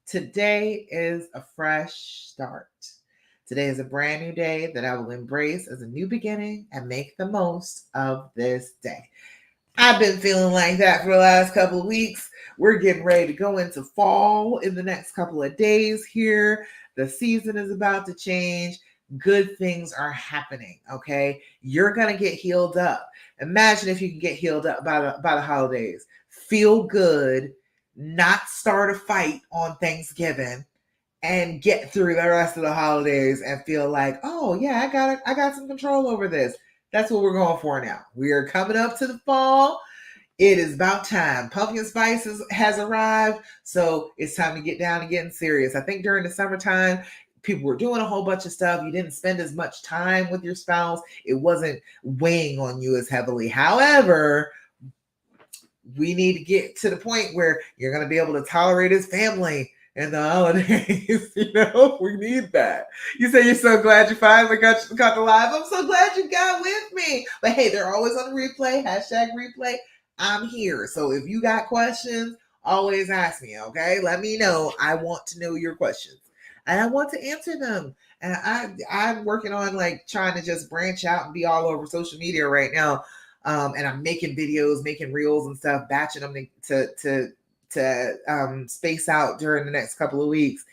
Today is a fresh start. Today is a brand new day that I will embrace as a new beginning and make the most of this day. I've been feeling like that for the last couple of weeks. We're getting ready to go into fall in the next couple of days here. The season is about to change. Good things are happening, okay? You're going to get healed up. Imagine if you can get healed up by the holidays. Feel good, not start a fight on Thanksgiving, and get through the rest of the holidays and feel like, oh yeah, I got some control over this. That's what we're going for now. We are coming up to the fall. It is about time. Pumpkin spice has arrived, so it's time to get down and getting serious. I think during the summertime, people were doing a whole bunch of stuff. You didn't spend as much time with your spouse. It wasn't weighing on you as heavily. However, we need to get to the point where you're going to be able to tolerate his family in the holidays. We need that. You say you're so glad you finally got the live. I'm so glad you got with me. But hey, they're always on replay. #replay. I'm here. So if you got questions, always ask me, okay? Let me know. I want to know your questions. And I want to answer them. And I'm working on like trying to just branch out and be all over social media right now. And I'm making videos, making reels and stuff, batching them to space out during the next couple of weeks.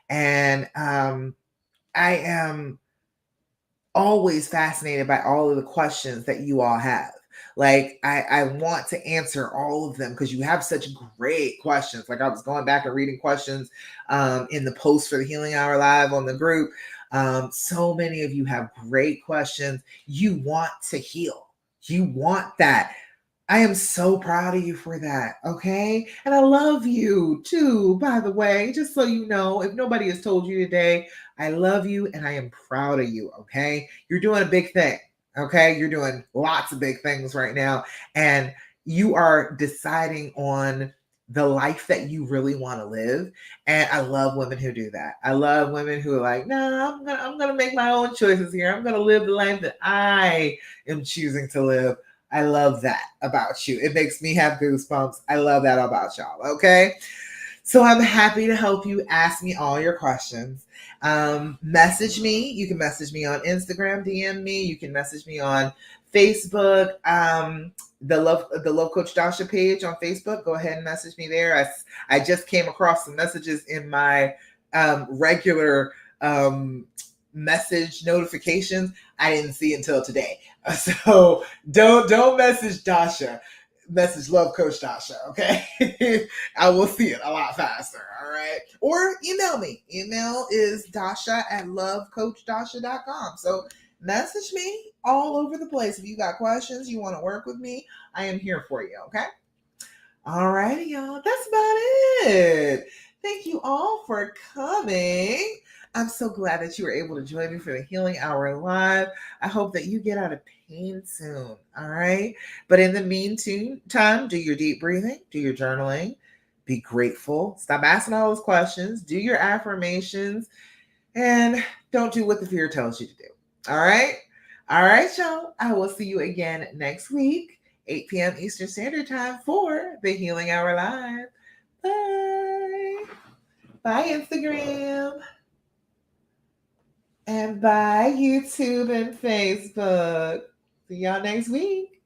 And I am always fascinated by all of the questions that you all have. Like I want to answer all of them because you have such great questions. Like I was going back and reading questions in the post for the Healing Hour Live on the group. So many of you have great questions. You want to heal. You want that. I am so proud of you for that, okay? And I love you too, by the way, just so you know, if nobody has told you today, I love you and I am proud of you, okay? You're doing a big thing, okay? You're doing lots of big things right now, and you are deciding on the life that you really want to live. And I love women who do that. I love women who are like, no, I'm gonna make my own choices here. I'm gonna live the life that I am choosing to live. I love that about you. It makes me have goosebumps. I love that about y'all. Okay. So I'm happy to help you. Ask me all your questions. Message me. You can message me on Instagram, DM me. You can message me on Facebook. The Love Coach Dasha page on Facebook. Go ahead and message me there. I just came across some messages in my regular message notifications I didn't see until today. So don't message Dasha. Message Love Coach Dasha, okay? I will see it a lot faster, all right? Or email me. Email is dasha@lovecoachdasha.com. So message me all over the place. If you got questions, you want to work with me, I am here for you, okay? All righty, y'all. That's about it. Thank you all for coming. I'm so glad that you were able to join me for the Healing Hour Live. I hope that you get out of pain soon. All right. But in the meantime, do your deep breathing, do your journaling, be grateful, stop asking all those questions, do your affirmations, and don't do what the fear tells you to do. All right. All right, y'all. I will see you again next week. 8 p.m. Eastern Standard Time for the Healing Hour Live. Bye. Bye, Instagram. And bye, YouTube and Facebook. See y'all next week.